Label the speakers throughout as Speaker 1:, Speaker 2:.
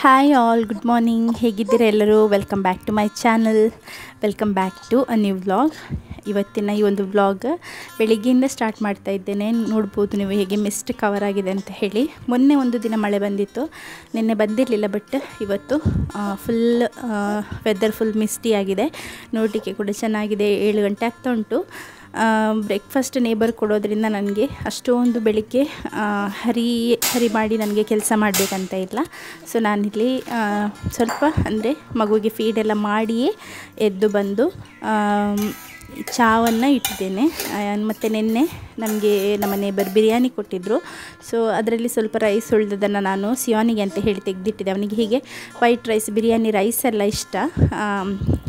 Speaker 1: Hi all, good morning. ಹೇಗಿದ್ದೀರಾ ಎಲ್ಲರೂ? Welcome back to my channel. Welcome back to a new vlog. ಇವತ್ತಿನ ಈ ಒಂದು ವ್ಲಾಗ್ ಬೆಳಿಗ್ಗೆಯಿಂದ ಸ್ಟಾರ್ಟ್ ಮಾಡ್ತಾ ಇದ್ದೇನೆ. ನೋಡ್ಬೋದು ನೀವು ಹೇಗೆ ಮಿಸ್ಟ್ ಕವರ್ ಆಗಿದೆ ಅಂತ ಹೇಳಿ. ಮೊನ್ನೆ ಒಂದು ದಿನ ಮಳೆ ಬಂದಿತ್ತು, ನಿನ್ನೆ ಬಂದಿರಲಿಲ್ಲ. ಬಟ್ ಇವತ್ತು ಫುಲ್ ವೆದರ್ ಫುಲ್ ಮಿಸ್ಟಿ ಆಗಿದೆ. ನೋಡಲಿಕ್ಕೆ ಕೂಡ ಚೆನ್ನಾಗಿದೆ. 7 ಗಂಟೆ ಆಗ್ತಾ ಉಂಟು. ಬ್ರೇಕ್ಫಾಸ್ಟ್ ನೇಬರ್ ಕೊಡೋದ್ರಿಂದ ನನಗೆ ಅಷ್ಟೊಂದು ಬೆಳಿಗ್ಗೆ ಹರಿ ಮಾಡಿ ನನಗೆ ಕೆಲಸ ಮಾಡಬೇಕಂತ ಇಲ್ಲ. ಸೊ ನಾನಿಲ್ಲಿ ಸ್ವಲ್ಪ ಅಂದರೆ ಮಗುವಿಗೆ ಫೀಡೆಲ್ಲ ಮಾಡಿಯೇ ಎದ್ದು ಬಂದು ಚಾವನ್ನು ಇಟ್ಟಿದ್ದೇನೆ. ಮತ್ತು ನಿನ್ನೆ ನಮಗೆ ನಮ್ಮ ನೇಬರ್ ಬಿರಿಯಾನಿ ಕೊಟ್ಟಿದ್ದರು. ಸೊ ಅದರಲ್ಲಿ ಸ್ವಲ್ಪ ರೈಸ್ ಉಳಿದದನ್ನು ನಾನು ಸಿಯಾನಿಗೆ ಅಂತ ಹೇಳಿ ತೆಗೆದಿಟ್ಟಿದ್ದೆ. ಅವನಿಗೆ ಹೀಗೆ ವೈಟ್ ರೈಸ್, ಬಿರಿಯಾನಿ ರೈಸ್ ಎಲ್ಲ ಇಷ್ಟ.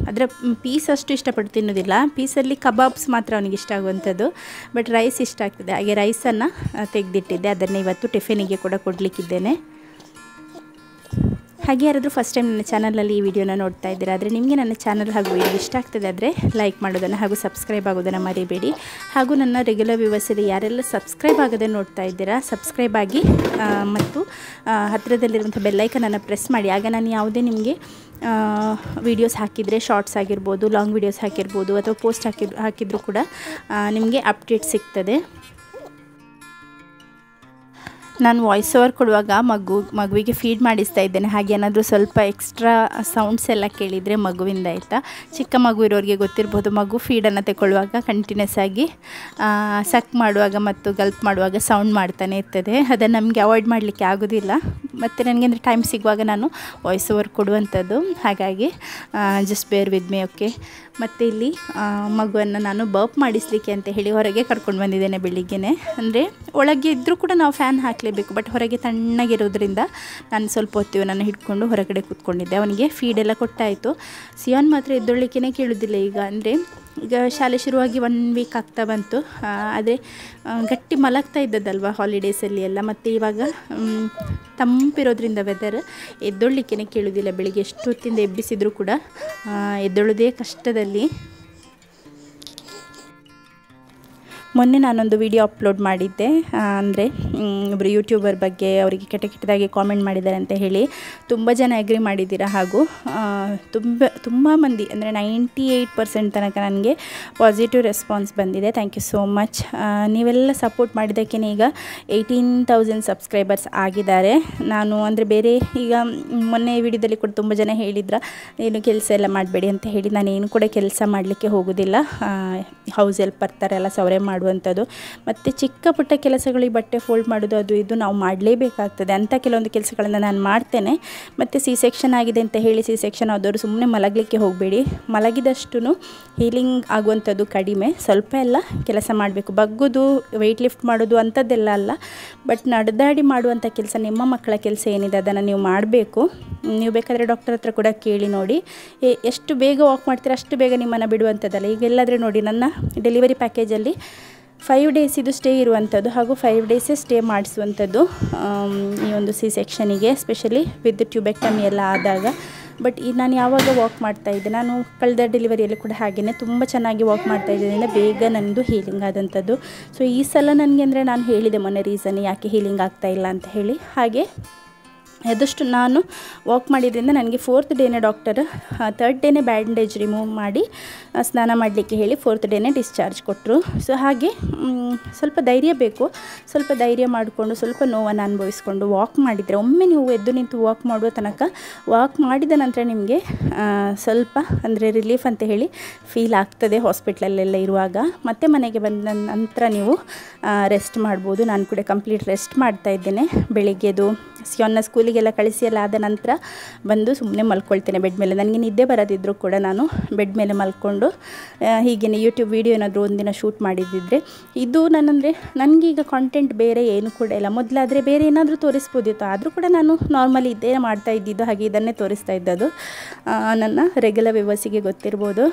Speaker 1: ಅದರ ಪೀಸ್ ಅಷ್ಟು ಇಷ್ಟಪಟ್ಟು ತಿನ್ನೋದಿಲ್ಲ. ಪೀಸಲ್ಲಿ ಕಬಾಬ್ಸ್ ಮಾತ್ರ ಅವನಿಗೆ ಇಷ್ಟ ಆಗುವಂಥದ್ದು, ಬಟ್ ರೈಸ್ ಇಷ್ಟ ಆಗ್ತದೆ. ಹಾಗೆ ರೈಸನ್ನು ತೆಗೆದಿಟ್ಟಿದ್ದೆ. ಅದನ್ನು ಇವತ್ತು ಟಿಫಿನಿಗೆ ಕೂಡ ಕೊಡಲಿಕ್ಕಿದ್ದೇನೆ. ಹಾಗೆ ಯಾರಾದರೂ ಫಸ್ಟ್ ಟೈಮ್ ನನ್ನ ಚಾನಲಲ್ಲಿ ಈ ವಿಡಿಯೋನ ನೋಡ್ತಾ ಇದ್ದೀರಾ ಆದರೆ ನಿಮಗೆ ನನ್ನ ಚಾನಲ್ ಹಾಗೂ ವಿಡಿಯೋ ಇಷ್ಟ ಆಗ್ತದೆ ಆದರೆ ಲೈಕ್ ಮಾಡೋದನ್ನು ಹಾಗೂ ಸಬ್ಸ್ಕ್ರೈಬ್ ಆಗೋದನ್ನು ಮರಿಬೇಡಿ. ಹಾಗೂ ನನ್ನ ರೆಗ್ಯುಲರ್ ವ್ಯೂವರ್ಸಲ್ಲಿ ಯಾರೆಲ್ಲ ಸಬ್ಸ್ಕ್ರೈಬ್ ಆಗದೆ ನೋಡ್ತಾ ಇದ್ದೀರಾ ಸಬ್ಸ್ಕ್ರೈಬ್ ಆಗಿ ಮತ್ತು ಹತ್ತಿರದಲ್ಲಿರುವಂಥ ಬೆಲ್ಲೈಕನನ್ನು ಪ್ರೆಸ್ ಮಾಡಿ. ಆಗ ನಾನು ಯಾವುದೇ ನಿಮಗೆ ವೀಡಿಯೋಸ್ ಹಾಕಿದರೆ, ಶಾರ್ಟ್ಸ್ ಆಗಿರ್ಬೋದು, ಲಾಂಗ್ ವೀಡಿಯೋಸ್ ಹಾಕಿರ್ಬೋದು ಅಥವಾ ಪೋಸ್ಟ್ ಹಾಕಿದರೂ ಕೂಡ ನಿಮಗೆ ಅಪ್ಡೇಟ್ ಸಿಗ್ತದೆ. ನಾನು ವಾಯ್ಸ್ ಓವರ್ ಕೊಡುವಾಗ ಮಗುವಿಗೆ ಫೀಡ್ ಮಾಡಿಸ್ತಾ ಇದ್ದೇನೆ. ಹಾಗೆ ಏನಾದರೂ ಸ್ವಲ್ಪ ಎಕ್ಸ್ಟ್ರಾ ಸೌಂಡ್ಸ್ ಎಲ್ಲ ಕೇಳಿದರೆ ಮಗುವಿಂದ ಆಯಿತಾ. ಚಿಕ್ಕ ಮಗು ಇರೋರಿಗೆ ಗೊತ್ತಿರ್ಬೋದು, ಮಗು ಫೀಡನ್ನು ತಗೊಳ್ಳುವಾಗ ಕಂಟಿನ್ಯೂಸ್ ಆಗಿ ಸಕ್ ಮಾಡುವಾಗ ಮತ್ತು ಗಲ್ಪ್ ಮಾಡುವಾಗ ಸೌಂಡ್ ಮಾಡ್ತಾನೆ ಇರ್ತದೆ. ಅದನ್ನು ನಮಗೆ ಅವಾಯ್ಡ್ ಮಾಡಲಿಕ್ಕೆ ಆಗೋದಿಲ್ಲ. ಮತ್ತು ನನಗೆ ಅಂದರೆ ಟೈಮ್ ಸಿಗುವಾಗ ನಾನು ವಾಯ್ಸ್ ಓವರ್ ಕೊಡುವಂಥದ್ದು. ಹಾಗಾಗಿ ಜಸ್ಟ್ ಬೇರ್ ವಿತ್ ಮೀ, ಓಕೆ. ಮತ್ತು ಇಲ್ಲಿ ಮಗುವನ್ನು ನಾನು ಬರ್ಪ್ ಮಾಡಿಸಲಿಕ್ಕೆ ಅಂತ ಹೇಳಿ ಹೊರಗೆ ಕರ್ಕೊಂಡು ಬಂದಿದ್ದೇನೆ ಬೆಳಿಗ್ಗೆನೆ. ಅಂದರೆ ಒಳಗೆ ಇದ್ದರೂ ಕೂಡ ನಾವು ಫ್ಯಾನ್ ಹಾಕಲೇಬೇಕು, ಬಟ್ ಹೊರಗೆ ತಣ್ಣಗಿರೋದ್ರಿಂದ ನಾನು ಸ್ವಲ್ಪ ಹೊತ್ತು ನಾನು ಹಿಡ್ಕೊಂಡು ಹೊರಗಡೆ ಕೂತ್ಕೊಂಡಿದ್ದೆ. ಅವನಿಗೆ ಫೀಡೆಲ್ಲ ಕೊಟ್ಟಾಯಿತು. ಸಿಯಾನ್ ಮಾತ್ರ ಎದ್ದೊಳ್ಳಿಕ್ಕೇ ಕೇಳೋದಿಲ್ಲ ಈಗ ಶಾಲೆ ಶುರುವಾಗಿ 1 ವೀಕ್ ಆಗ್ತಾ ಬಂತು. ಆದರೆ ಗಟ್ಟಿ ಮಲಗ್ತಾ ಇದ್ದದ್ದಲ್ವ ಹಾಲಿಡೇಸಲ್ಲಿ ಎಲ್ಲ. ಮತ್ತು ಇವಾಗ ತಂಪಿರೋದ್ರಿಂದ ವೆದರ್ ಎದ್ದೊಳ್ಳಿಕ್ಕೇ ಕೇಳೋದಿಲ್ಲ. ಬೆಳಿಗ್ಗೆ ಎಷ್ಟು ಹೊತ್ತಿಂದ ಎಬ್ಬಿಸಿದರೂ ಕೂಡ ಎದ್ದೊಳ್ಳೋದೇ ಕಷ್ಟದಲ್ಲಿ. ಮೊನ್ನೆ ನಾನೊಂದು ವಿಡಿಯೋ ಅಪ್ಲೋಡ್ ಮಾಡಿದ್ದೆ. ಅಂದರೆ ಒಬ್ಬರು ಯೂಟ್ಯೂಬರ್ ಬಗ್ಗೆ ಅವರಿಗೆ ಕೆಟ್ಟದಾಗಿ ಕಾಮೆಂಟ್ ಮಾಡಿದ್ದಾರೆ ಅಂತ ಹೇಳಿ ತುಂಬ ಜನ ಅಗ್ರಿ ಮಾಡಿದ್ದೀರಾ. ಹಾಗೂ ತುಂಬ ಮಂದಿ ಅಂದರೆ 98% ತನಕ ನನಗೆ ಪಾಸಿಟಿವ್ ರೆಸ್ಪಾನ್ಸ್ ಬಂದಿದೆ. Thank you so much. ನೀವೆಲ್ಲ ಸಪೋರ್ಟ್ ಮಾಡಿದ್ದಕ್ಕೇ ಈಗ 18,000 ಸಬ್ಸ್ಕ್ರೈಬರ್ಸ್ ಆಗಿದ್ದಾರೆ. ನಾನು ಅಂದರೆ ಬೇರೆ ಈಗ ಮೊನ್ನೆ ವಿಡಿಯೋದಲ್ಲಿ ಕೂಡ ತುಂಬ ಜನ ಹೇಳಿದ್ರ ಏನು ಕೆಲಸ ಎಲ್ಲ ಮಾಡಬೇಡಿ ಅಂತ ಹೇಳಿ. ನಾನೇನು ಕೂಡ ಕೆಲಸ ಮಾಡಲಿಕ್ಕೆ ಹೋಗೋದಿಲ್ಲ. ಹೌಸ್ ಹೆಲ್ಪ್ ಬರ್ತಾರಲ್ಲ, ಸೌರೆ ಮಾಡುವಂಥದ್ದು ಮತ್ತು ಚಿಕ್ಕ ಪುಟ್ಟ ಕೆಲಸಗಳಿಗೆ ಬಟ್ಟೆ ಫೋಲ್ಡ್ ಮಾಡೋದು ಅದು ಇದು ನಾವು ಮಾಡಲೇಬೇಕಾಗ್ತದೆ. ಅಂಥ ಕೆಲವೊಂದು ಕೆಲಸಗಳನ್ನು ನಾನು ಮಾಡ್ತೇನೆ. ಮತ್ತು ಸೆಕ್ಷನ್ ಆಗಿದೆ ಅಂತ ಹೇಳಿ ಸೆಕ್ಷನ್ ಆದವರು ಸುಮ್ಮನೆ ಮಲಗಲಿಕ್ಕೆ ಹೋಗಬೇಡಿ. ಮಲಗಿದಷ್ಟು ಹೀಲಿಂಗ್ ಆಗುವಂಥದ್ದು ಕಡಿಮೆ. ಸ್ವಲ್ಪ ಎಲ್ಲ ಕೆಲಸ ಮಾಡಬೇಕು. ಬಗ್ಗೋದು, ವೆಯ್ಟ್ ಲಿಫ್ಟ್ ಮಾಡೋದು ಅಂಥದ್ದೆಲ್ಲ ಅಲ್ಲ, ಬಟ್ ನಡೆದಾಡಿ ಮಾಡುವಂಥ ಕೆಲಸ, ನಿಮ್ಮ ಮಕ್ಕಳ ಕೆಲಸ ಏನಿದೆ ಅದನ್ನು ನೀವು ಮಾಡಬೇಕು. ನೀವು ಬೇಕಾದರೆ ಡಾಕ್ಟರ್ ಹತ್ರ ಕೂಡ ಕೇಳಿ ನೋಡಿ. ಎಷ್ಟು ಬೇಗ ವಾಕ್ ಮಾಡ್ತೀರಾ ಅಷ್ಟು ಬೇಗ ನಿಮ್ಮನ್ನು ಬಿಡುವಂಥದ್ದಲ್ಲ. ಈಗ ಎಲ್ಲಾದರೆ ನೋಡಿ, ನನ್ನ ಡೆಲಿವರಿ ಪ್ಯಾಕೇಜಲ್ಲಿ 5 ಡೇಸ್ ಇದು ಸ್ಟೇ ಇರುವಂಥದ್ದು ಹಾಗೂ 5 ಡೇಸೇ ಸ್ಟೇ ಮಾಡಿಸುವಂಥದ್ದು ಈ ಒಂದು ಸೆಕ್ಷನಿಗೆ, ಎಸ್ಪೆಷಲಿ ವಿತ್ ಟ್ಯೂಬೆಕ್ಟಮಿ ಎಲ್ಲ ಆದಾಗ. ಬಟ್ ನಾನು ಯಾವಾಗ ವಾಕ್ ಮಾಡ್ತಾಯಿದ್ದೆ, ನಾನು ಕಳೆದ ಡೆಲಿವರಿಯಲ್ಲಿ ಕೂಡ ಹಾಗೆಯೇ ತುಂಬ ಚೆನ್ನಾಗಿ ವಾಕ್ ಮಾಡ್ತಾಯಿದ್ದರಿಂದ ಬೇಗ ನನ್ನದು ಹೀಲಿಂಗ್ ಆದಂಥದ್ದು. ಸೊ ಈ ಸಲ ನನಗೆ ಅಂದರೆ ನಾನು ಹೇಳಿದೆ ಮೊನ್ನೆ ರೀಸನ್ ಯಾಕೆ ಹೀಲಿಂಗ್ ಆಗ್ತಾಯಿಲ್ಲ ಅಂತ ಹೇಳಿ. ಹಾಗೆ ಆದಷ್ಟು ನಾನು ವಾಕ್ ಮಾಡಿದ್ರಿಂದ ನನಗೆ 4th ಡೇನೇ ಡಾಕ್ಟರ್ 3rd ಡೇನೇ ಬ್ಯಾಂಡೇಜ್ ರಿಮೂವ್ ಮಾಡಿ ಸ್ನಾನ ಮಾಡಲಿಕ್ಕೆ ಹೇಳಿ 4th ಡೇನೇ ಡಿಸ್ಚಾರ್ಜ್ ಕೊಟ್ಟರು. ಸೊ ಹಾಗೆ ಸ್ವಲ್ಪ ಧೈರ್ಯ ಬೇಕು. ಸ್ವಲ್ಪ ಧೈರ್ಯ ಮಾಡಿಕೊಂಡು ಸ್ವಲ್ಪ ನೋವನ್ನು ಅನುಭವಿಸ್ಕೊಂಡು ವಾಕ್ ಮಾಡಿದರೆ, ಒಮ್ಮೆ ನೀವು ಎದ್ದು ನಿಂತು ವಾಕ್ ಮಾಡುವ ತನಕ, ವಾಕ್ ಮಾಡಿದ ನಂತರ ನಿಮಗೆ ಸ್ವಲ್ಪ ಅಂದರೆ ರಿಲೀಫ್ ಅಂತ ಹೇಳಿ ಫೀಲ್ ಆಗ್ತದೆ ಹಾಸ್ಪಿಟ್ಲಲ್ಲೆಲ್ಲ ಇರುವಾಗ. ಮತ್ತೆ ಮನೆಗೆ ಬಂದ ನಂತರ ನೀವು ರೆಸ್ಟ್ ಮಾಡ್ಬೋದು. ನಾನು ಕೂಡ ಕಂಪ್ಲೀಟ್ ರೆಸ್ಟ್ ಮಾಡ್ತಾ ಇದ್ದೇನೆ. ಬೆಳಿಗ್ಗೆದು ಸಿಯಾನ್ನ ಸ್ಕೂಲಿಗೆಲ್ಲ ಕಳಿಸಿ ಎಲ್ಲ ಆದ ನಂತರ ಬಂದು ಸುಮ್ಮನೆ ಮಲ್ಕೊಳ್ತೇನೆ ಬೆಡ್ ಮೇಲೆ. ನನಗೆ ನಿದ್ದೆ ಬರೋದಿದ್ದರೂ ಕೂಡ ನಾನು ಬೆಡ್ ಮೇಲೆ ಮಲ್ಕೊಂಡು ಹೀಗೇ ಯೂಟ್ಯೂಬ್ ವೀಡಿಯೋ ಏನಾದರೂ ಒಂದಿನ ಶೂಟ್ ಮಾಡಿದ್ದಿದ್ರೆ, ಇದು ನನಗೆ ಈಗ ಕಾಂಟೆಂಟ್ ಬೇರೆ ಏನು ಕೂಡ ಇಲ್ಲ. ಮೊದಲಾದರೆ ಬೇರೆ ಏನಾದರೂ ತೋರಿಸ್ಬೋದಿತ್ತು, ಆದರೂ ಕೂಡ ನಾನು ನಾರ್ಮಲಿ ಇದ್ದೇ ಮಾಡ್ತಾ ಇದ್ದಿದ್ದು, ಹಾಗೆ ಇದನ್ನೇ ತೋರಿಸ್ತಾ ಇದ್ದದ್ದು. ನನ್ನ ರೆಗ್ಯುಲರ್ ವ್ಯೂವರ್ಸಿಗೆ ಗೊತ್ತಿರ್ಬೋದು.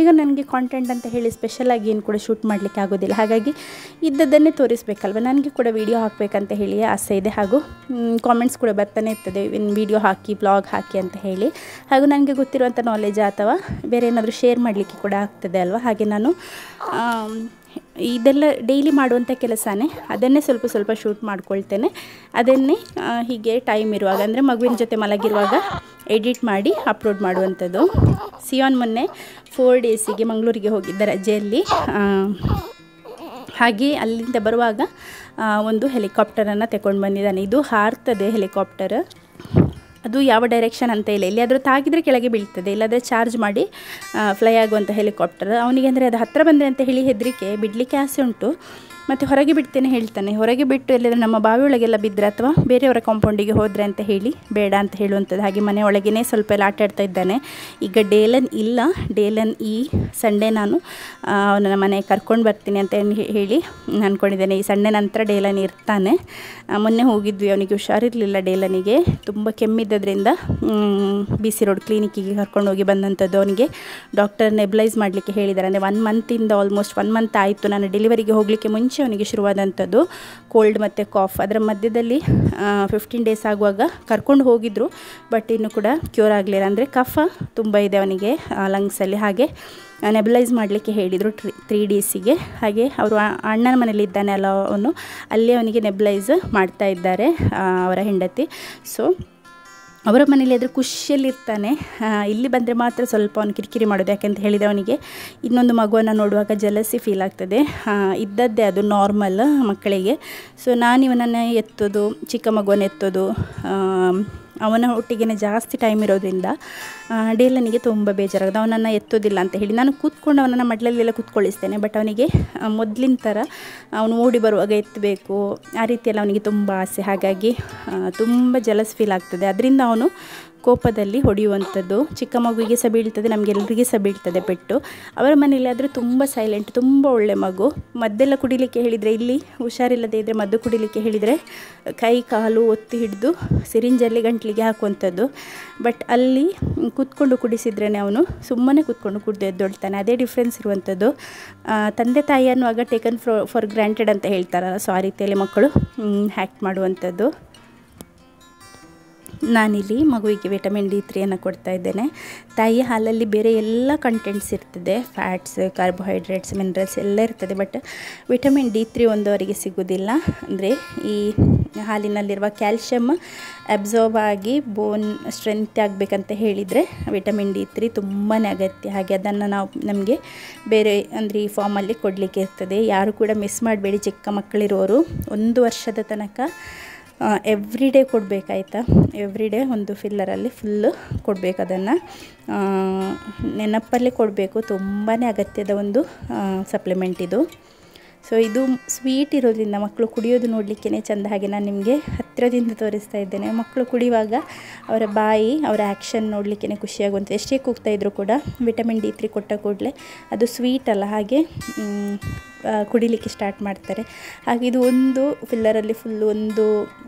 Speaker 1: ಈಗ ನನಗೆ ಕಾಂಟೆಂಟ್ ಅಂತ ಹೇಳಿ ಸ್ಪೆಷಲಾಗಿ ಏನು ಕೂಡ ಶೂಟ್ ಮಾಡಲಿಕ್ಕೆ ಆಗೋದಿಲ್ಲ. ಹಾಗಾಗಿ ಇದ್ದದ್ದನ್ನೇ ತೋರಿಸ್ಬೇಕಲ್ವ. ನನಗೆ ಕೂಡ ವೀಡಿಯೋ ಹಾಕಬೇಕಂತ ಹೇಳಿ ಆಸೆ ಇದೆ. ಹಾಗೂ ಕಾಮೆಂಟ್ಸ್ ಕೂಡ ಬರ್ತಾನೆ ಇರ್ತದೆ, ವೀಡಿಯೋ ಹಾಕಿ, ಬ್ಲಾಗ್ ಹಾಕಿ ಅಂತ ಹೇಳಿ. ಹಾಗೂ ನನಗೆ ಗೊತ್ತಿರುವಂಥ ನಾಲೆಜ್ ಅಥವಾ ಬೇರೆ ಏನಾದರೂ ಶೇರ್ ಮಾಡಲಿಕ್ಕೆ ಕೂಡ ಆಗ್ತದೆ ಅಲ್ವ. ಹಾಗೆ ನಾನು ಇದೆಲ್ಲ ಡೈಲಿ ಮಾಡುವಂಥ ಕೆಲಸನೇ, ಅದನ್ನೇ ಸ್ವಲ್ಪ ಸ್ವಲ್ಪ ಶೂಟ್ ಮಾಡ್ಕೊಳ್ತೇನೆ. ಅದನ್ನೇ ಹೀಗೆ ಟೈಮ್ ಇರುವಾಗ ಅಂದರೆ ಮಗುವಿನ ಜೊತೆ ಮಲಗಿರುವಾಗ ಎಡಿಟ್ ಮಾಡಿ ಅಪ್ಲೋಡ್ ಮಾಡುವಂಥದ್ದು. ಸಿಯಾನ್ ಮೊನ್ನೆ 4 ಡೇಸಿಗೆ ಮಂಗಳೂರಿಗೆ ಹೋಗಿದ್ದ ರಜೆಯಲ್ಲಿ. ಹಾಗೆ ಅಲ್ಲಿಂದ ಬರುವಾಗ ಒಂದು ಹೆಲಿಕಾಪ್ಟರನ್ನು ತಗೊಂಡು ಬಂದಿದ್ದಾನೆ. ಇದು ಹಾರ್ತದೆ ಹೆಲಿಕಾಪ್ಟರ್. ಅದು ಯಾವ ಡೈರೆಕ್ಷನ್ ಅಂತ ಇಲ್ಲ, ಎಲ್ಲಿಯಾದರೂ ತಾಗಿದರೆ ಕೆಳಗೆ ಬೀಳ್ತದೆ, ಇಲ್ಲಾದರೆ ಚಾರ್ಜ್ ಮಾಡಿ ಫ್ಲೈ ಆಗುವಂಥ ಹೆಲಿಕಾಪ್ಟರ್. ಅವನಿಗೆ ಅಂದರೆ ಅದು ಹತ್ತಿರ ಬಂದರೆ ಅಂತ ಹೇಳಿ ಹೆದರಿಕೆ, ಬಿಡಲಿಕ್ಕೆ ಆಸೆ ಉಂಟು. ಮತ್ತು ಹೊರಗೆ ಬಿಡ್ತೇನೆ ಹೇಳ್ತಾನೆ. ಹೊರಗೆ ಬಿಟ್ಟು ಎಲ್ಲಾದರೂ ನಮ್ಮ ಬಾವಿ ಒಳಗೆಲ್ಲ ಬಿದ್ದರೆ ಅಥವಾ ಬೇರೆಯವರ ಕಾಂಪೌಂಡಿಗೆ ಹೋದರೆ ಅಂತ ಹೇಳಿ ಬೇಡ ಅಂತ ಹೇಳುವಂಥದ್ದು. ಹಾಗೆ ಮನೆ ಒಳಗೇ ಸ್ವಲ್ಪ ಎಲ್ಲ ಆಟ ಆಡ್ತಾ ಇದ್ದಾನೆ. ಈಗ ಡೇಲನ್ ಇಲ್ಲ, ಡೇಲನ್ ಈ ಸಂಡೇ ನಾನು ಅವನ ಮನೆಗೆ ಕರ್ಕೊಂಡು ಬರ್ತೀನಿ ಅಂತ ಹೇಳಿ ಅಂದ್ಕೊಂಡಿದ್ದೇನೆ. ಈ ಸಂಡೇ ನಂತರ ಡೇಲನ್ ಇರ್ತಾನೆ. ಮೊನ್ನೆ ಹೋಗಿದ್ವಿ, ಅವನಿಗೆ ಹುಷಾರಿರಲಿಲ್ಲ. ಡೇಲನಿಗೆ ತುಂಬ ಕೆಮ್ಮಿದ್ದರಿಂದ BC ರೋಡ್ ಕ್ಲಿನಿಕ್ಕಿಗೆ ಕರ್ಕೊಂಡು ಹೋಗಿ ಬಂದಂಥದ್ದು. ಅವನಿಗೆ ಡಾಕ್ಟರ್ ನೆಬ್ಲೈಸ್ ಮಾಡಲಿಕ್ಕೆ ಹೇಳಿದ್ದಾರೆ. ಅಂದರೆ 1 ಮಂತಿಂದ ಆಲ್ಮೋಸ್ಟ್ 1 ಮಂತ್ ಆಯಿತು. ನಾನು ಡೆಲಿವರಿಗೆ ಹೋಗಲಿಕ್ಕೆ ಮುಂಚೆ ಅವನಿಗೆ ಶುರುವಾದಂಥದ್ದು ಕೋಲ್ಡ್ ಮತ್ತು ಕಾಫ್. ಅದರ ಮಧ್ಯದಲ್ಲಿ 15 ಡೇಸ್ ಆಗುವಾಗ ಕರ್ಕೊಂಡು ಹೋಗಿದ್ದರು, ಬಟ್ ಇನ್ನೂ ಕೂಡ ಕ್ಯೂರ್ ಆಗಲಿಲ್ಲ. ಅಂದರೆ ಕಫ ತುಂಬ ಇದೆ ಅವನಿಗೆ ಲಂಗ್ಸಲ್ಲಿ. ಹಾಗೆ ನೆಬ್ಲೈಸ್ ಮಾಡಲಿಕ್ಕೆ ಹೇಳಿದರು 3 ಡೇಸಿಗೆ. ಹಾಗೆ ಅವರು ಅಣ್ಣನ ಮನೇಲಿ ಇದ್ದಾನೆ ಅಲ್ಲ ಅವನು, ಅಲ್ಲೇ ಅವನಿಗೆ ನೆಬ್ಲೈಸ್ ಮಾಡ್ತಾ ಇದ್ದಾರೆ ಅವರ ಹೆಂಡತಿ. ಸೊ ಅವರ ಮನೇಲಿ ಆದರೂ ಖುಷಿಯಲ್ಲಿರ್ತಾನೆ. ಇಲ್ಲಿ ಬಂದರೆ ಮಾತ್ರ ಸ್ವಲ್ಪ ಅವನು ಕಿರಿಕಿರಿ ಮಾಡೋದು. ಯಾಕೆಂತ ಹೇಳಿದರೆ ಅವನಿಗೆ ಇನ್ನೊಂದು ಮಗುವನ್ನು ನೋಡುವಾಗ ಜಲಸಿ ಫೀಲ್ ಆಗ್ತದೆ. ಇದ್ದದ್ದೇ ಅದು ನಾರ್ಮಲ್ ಮಕ್ಕಳಿಗೆ. ಸೊ ನಾನು ಇವನನ್ನು ಎತ್ತೋದು, ಚಿಕ್ಕ ಮಗುವನ್ನು ಎತ್ತೋದು, ಅವನ ಒಟ್ಟಿಗೆ ಜಾಸ್ತಿ ಟೈಮ್ ಇರೋದ್ರಿಂದ ಡೇಲನಿಗೆ ತುಂಬ ಬೇಜಾರಾಗೋದು. ಅವನನ್ನು ಎತ್ತೋದಿಲ್ಲ ಅಂತ ಹೇಳಿ ನಾನು ಕೂತ್ಕೊಂಡು ಅವನನ್ನು ಮಡ್ಲಲ್ಲೆಲ್ಲ ಕೂತ್ಕೊಳ್ಳಿಸ್ತೇನೆ. ಬಟ್ ಅವನಿಗೆ ಮೊದಲಿನ ಥರ ಅವನು ಓಡಿ ಬರುವಾಗ ಎತ್ತಬೇಕು, ಆ ರೀತಿಯೆಲ್ಲ ಅವನಿಗೆ ತುಂಬ ಆಸೆ. ಹಾಗಾಗಿ ತುಂಬ ಜಲಸ್ ಫೀಲ್ ಆಗ್ತದೆ. ಅದರಿಂದ ಅವನು ಕೋಪದಲ್ಲಿ ಹೊಡೆಯುವಂಥದ್ದು. ಚಿಕ್ಕ ಮಗುವಿಗೆ ಸಹ ಬೀಳ್ತದೆ, ನಮಗೆಲ್ಲರಿಗೆ ಸಹ ಬೀಳ್ತದೆ ಪೆಟ್ಟು. ಅವರ ಮನೆಯಲ್ಲಿ ಆದರೆ ತುಂಬ ಸೈಲೆಂಟ್, ತುಂಬ ಒಳ್ಳೆ ಮಗು. ಮದ್ದೆಲ್ಲ ಕುಡಿಲಿಕ್ಕೆ ಹೇಳಿದರೆ, ಇಲ್ಲಿ ಹುಷಾರಿಲ್ಲದೆ ಇದ್ದರೆ ಮದ್ದು ಕುಡಿಲಿಕ್ಕೆ ಹೇಳಿದರೆ ಕೈ ಕಾಲು ಒತ್ತಿ ಹಿಡಿದು ಸಿರಿಂಜಲ್ಲಿ ಗಂಟಲಿಗೆ ಹಾಕುವಂಥದ್ದು. ಬಟ್ ಅಲ್ಲಿ ಕೂತ್ಕೊಂಡು ಕುಡಿಸಿದ್ರೇ ಅವನು ಸುಮ್ಮನೆ ಕೂತ್ಕೊಂಡು ಕುಡಿದು ಎದ್ದೊಳ್ತಾನೆ. ಅದೇ ಡಿಫ್ರೆನ್ಸ್ ಇರುವಂಥದ್ದು. ತಂದೆ ತಾಯಿ ಅನ್ನುವಾಗ ಟೇಕನ್ ಫಾರ್ ಗ್ರಾಂಟೆಡ್ ಅಂತ ಹೇಳ್ತಾರಲ್ಲ, ಸೊ ಆ ರೀತಿಯಲ್ಲಿ ಮಕ್ಕಳು ಹ್ಯಾಕ್ಟ್ ಮಾಡುವಂಥದ್ದು. ನಾನಿಲ್ಲಿ ಮಗುವಿಗೆ ವಿಟಮಿನ್ D3 ಕೊಡ್ತಾ ಇದ್ದೇನೆ. ತಾಯಿಯ ಹಾಲಲ್ಲಿ ಬೇರೆ ಎಲ್ಲ ಕಂಟೆಂಟ್ಸ್ ಇರ್ತದೆ, ಫ್ಯಾಟ್ಸ್, ಕಾರ್ಬೋಹೈಡ್ರೇಟ್ಸ್, ಮಿನರಲ್ಸ್ ಎಲ್ಲ ಇರ್ತದೆ. ಬಟ್ ವಿಟಮಿನ್ D3 ಒಂದು ಅವರಿಗೆ ಸಿಗೋದಿಲ್ಲ. ಅಂದರೆ ಈ ಹಾಲಿನಲ್ಲಿರುವ ಕ್ಯಾಲ್ಶಿಯಮ್ ಅಬ್ಸಾರ್ಬ್ ಆಗಿ ಬೋನ್ ಸ್ಟ್ರೆಂತ್ ಆಗಬೇಕಂತ ಹೇಳಿದರೆ ವಿಟಮಿನ್ D3 ತುಂಬಾ ಅಗತ್ಯ. ಹಾಗೆ ಅದನ್ನು ನಮಗೆ ಬೇರೆ ಅಂದರೆ ಈ ಫಾರ್ಮಲ್ಲಿ ಕೊಡಲಿಕ್ಕೆ ಇರ್ತದೆ. ಯಾರು ಕೂಡ ಮಿಸ್ ಮಾಡಬೇಡಿ. ಚಿಕ್ಕ ಮಕ್ಕಳಿರೋರು 1 ವರ್ಷದ ತನಕ ಎವ್ರಿ ಡೇ ಕೊಡಬೇಕಾಯ್ತಾ. ಎವ್ರಿ ಡೇ ಒಂದು ಫಿಲ್ಲರಲ್ಲಿ ಫುಲ್ಲು ಕೊಡಬೇಕು. ಅದನ್ನು ನೆನಪಲ್ಲಿ ಕೊಡಬೇಕು. ತುಂಬಾ ಅಗತ್ಯದ ಒಂದು ಸಪ್ಲಿಮೆಂಟ್ ಇದು. ಸೊ ಇದು ಸ್ವೀಟ್ ಇರೋದ್ರಿಂದ ಮಕ್ಕಳು ಕುಡಿಯೋದು ನೋಡಲಿಕ್ಕೇ ಚೆಂದ. ಹಾಗೆ ನಾನು ನಿಮಗೆ ಹತ್ತಿರದಿಂದ ತೋರಿಸ್ತಾ ಇದ್ದೇನೆ. ಮಕ್ಕಳು ಕುಡಿಯುವಾಗ ಅವರ ಬಾಯಿ, ಅವರ ಆ್ಯಕ್ಷನ್ ನೋಡಲಿಕ್ಕೇ ಖುಷಿಯಾಗುವಂಥ. ಎಷ್ಟೇ ಕೂಗ್ತಾಯಿದ್ರು ಕೂಡ ವಿಟಮಿನ್ D3 ಕೊಟ್ಟ ಕೂಡಲೇ ಅದು ಸ್ವೀಟ್ ಅಲ್ಲ, ಹಾಗೆ ಕುಡಿಲಿಕ್ಕೆ ಸ್ಟಾರ್ಟ್ ಮಾಡ್ತಾರೆ. ಹಾಗೆ ಇದು ಒಂದು ಫಿಲ್ಲರಲ್ಲಿ ಫುಲ್ಲು ಒಂದು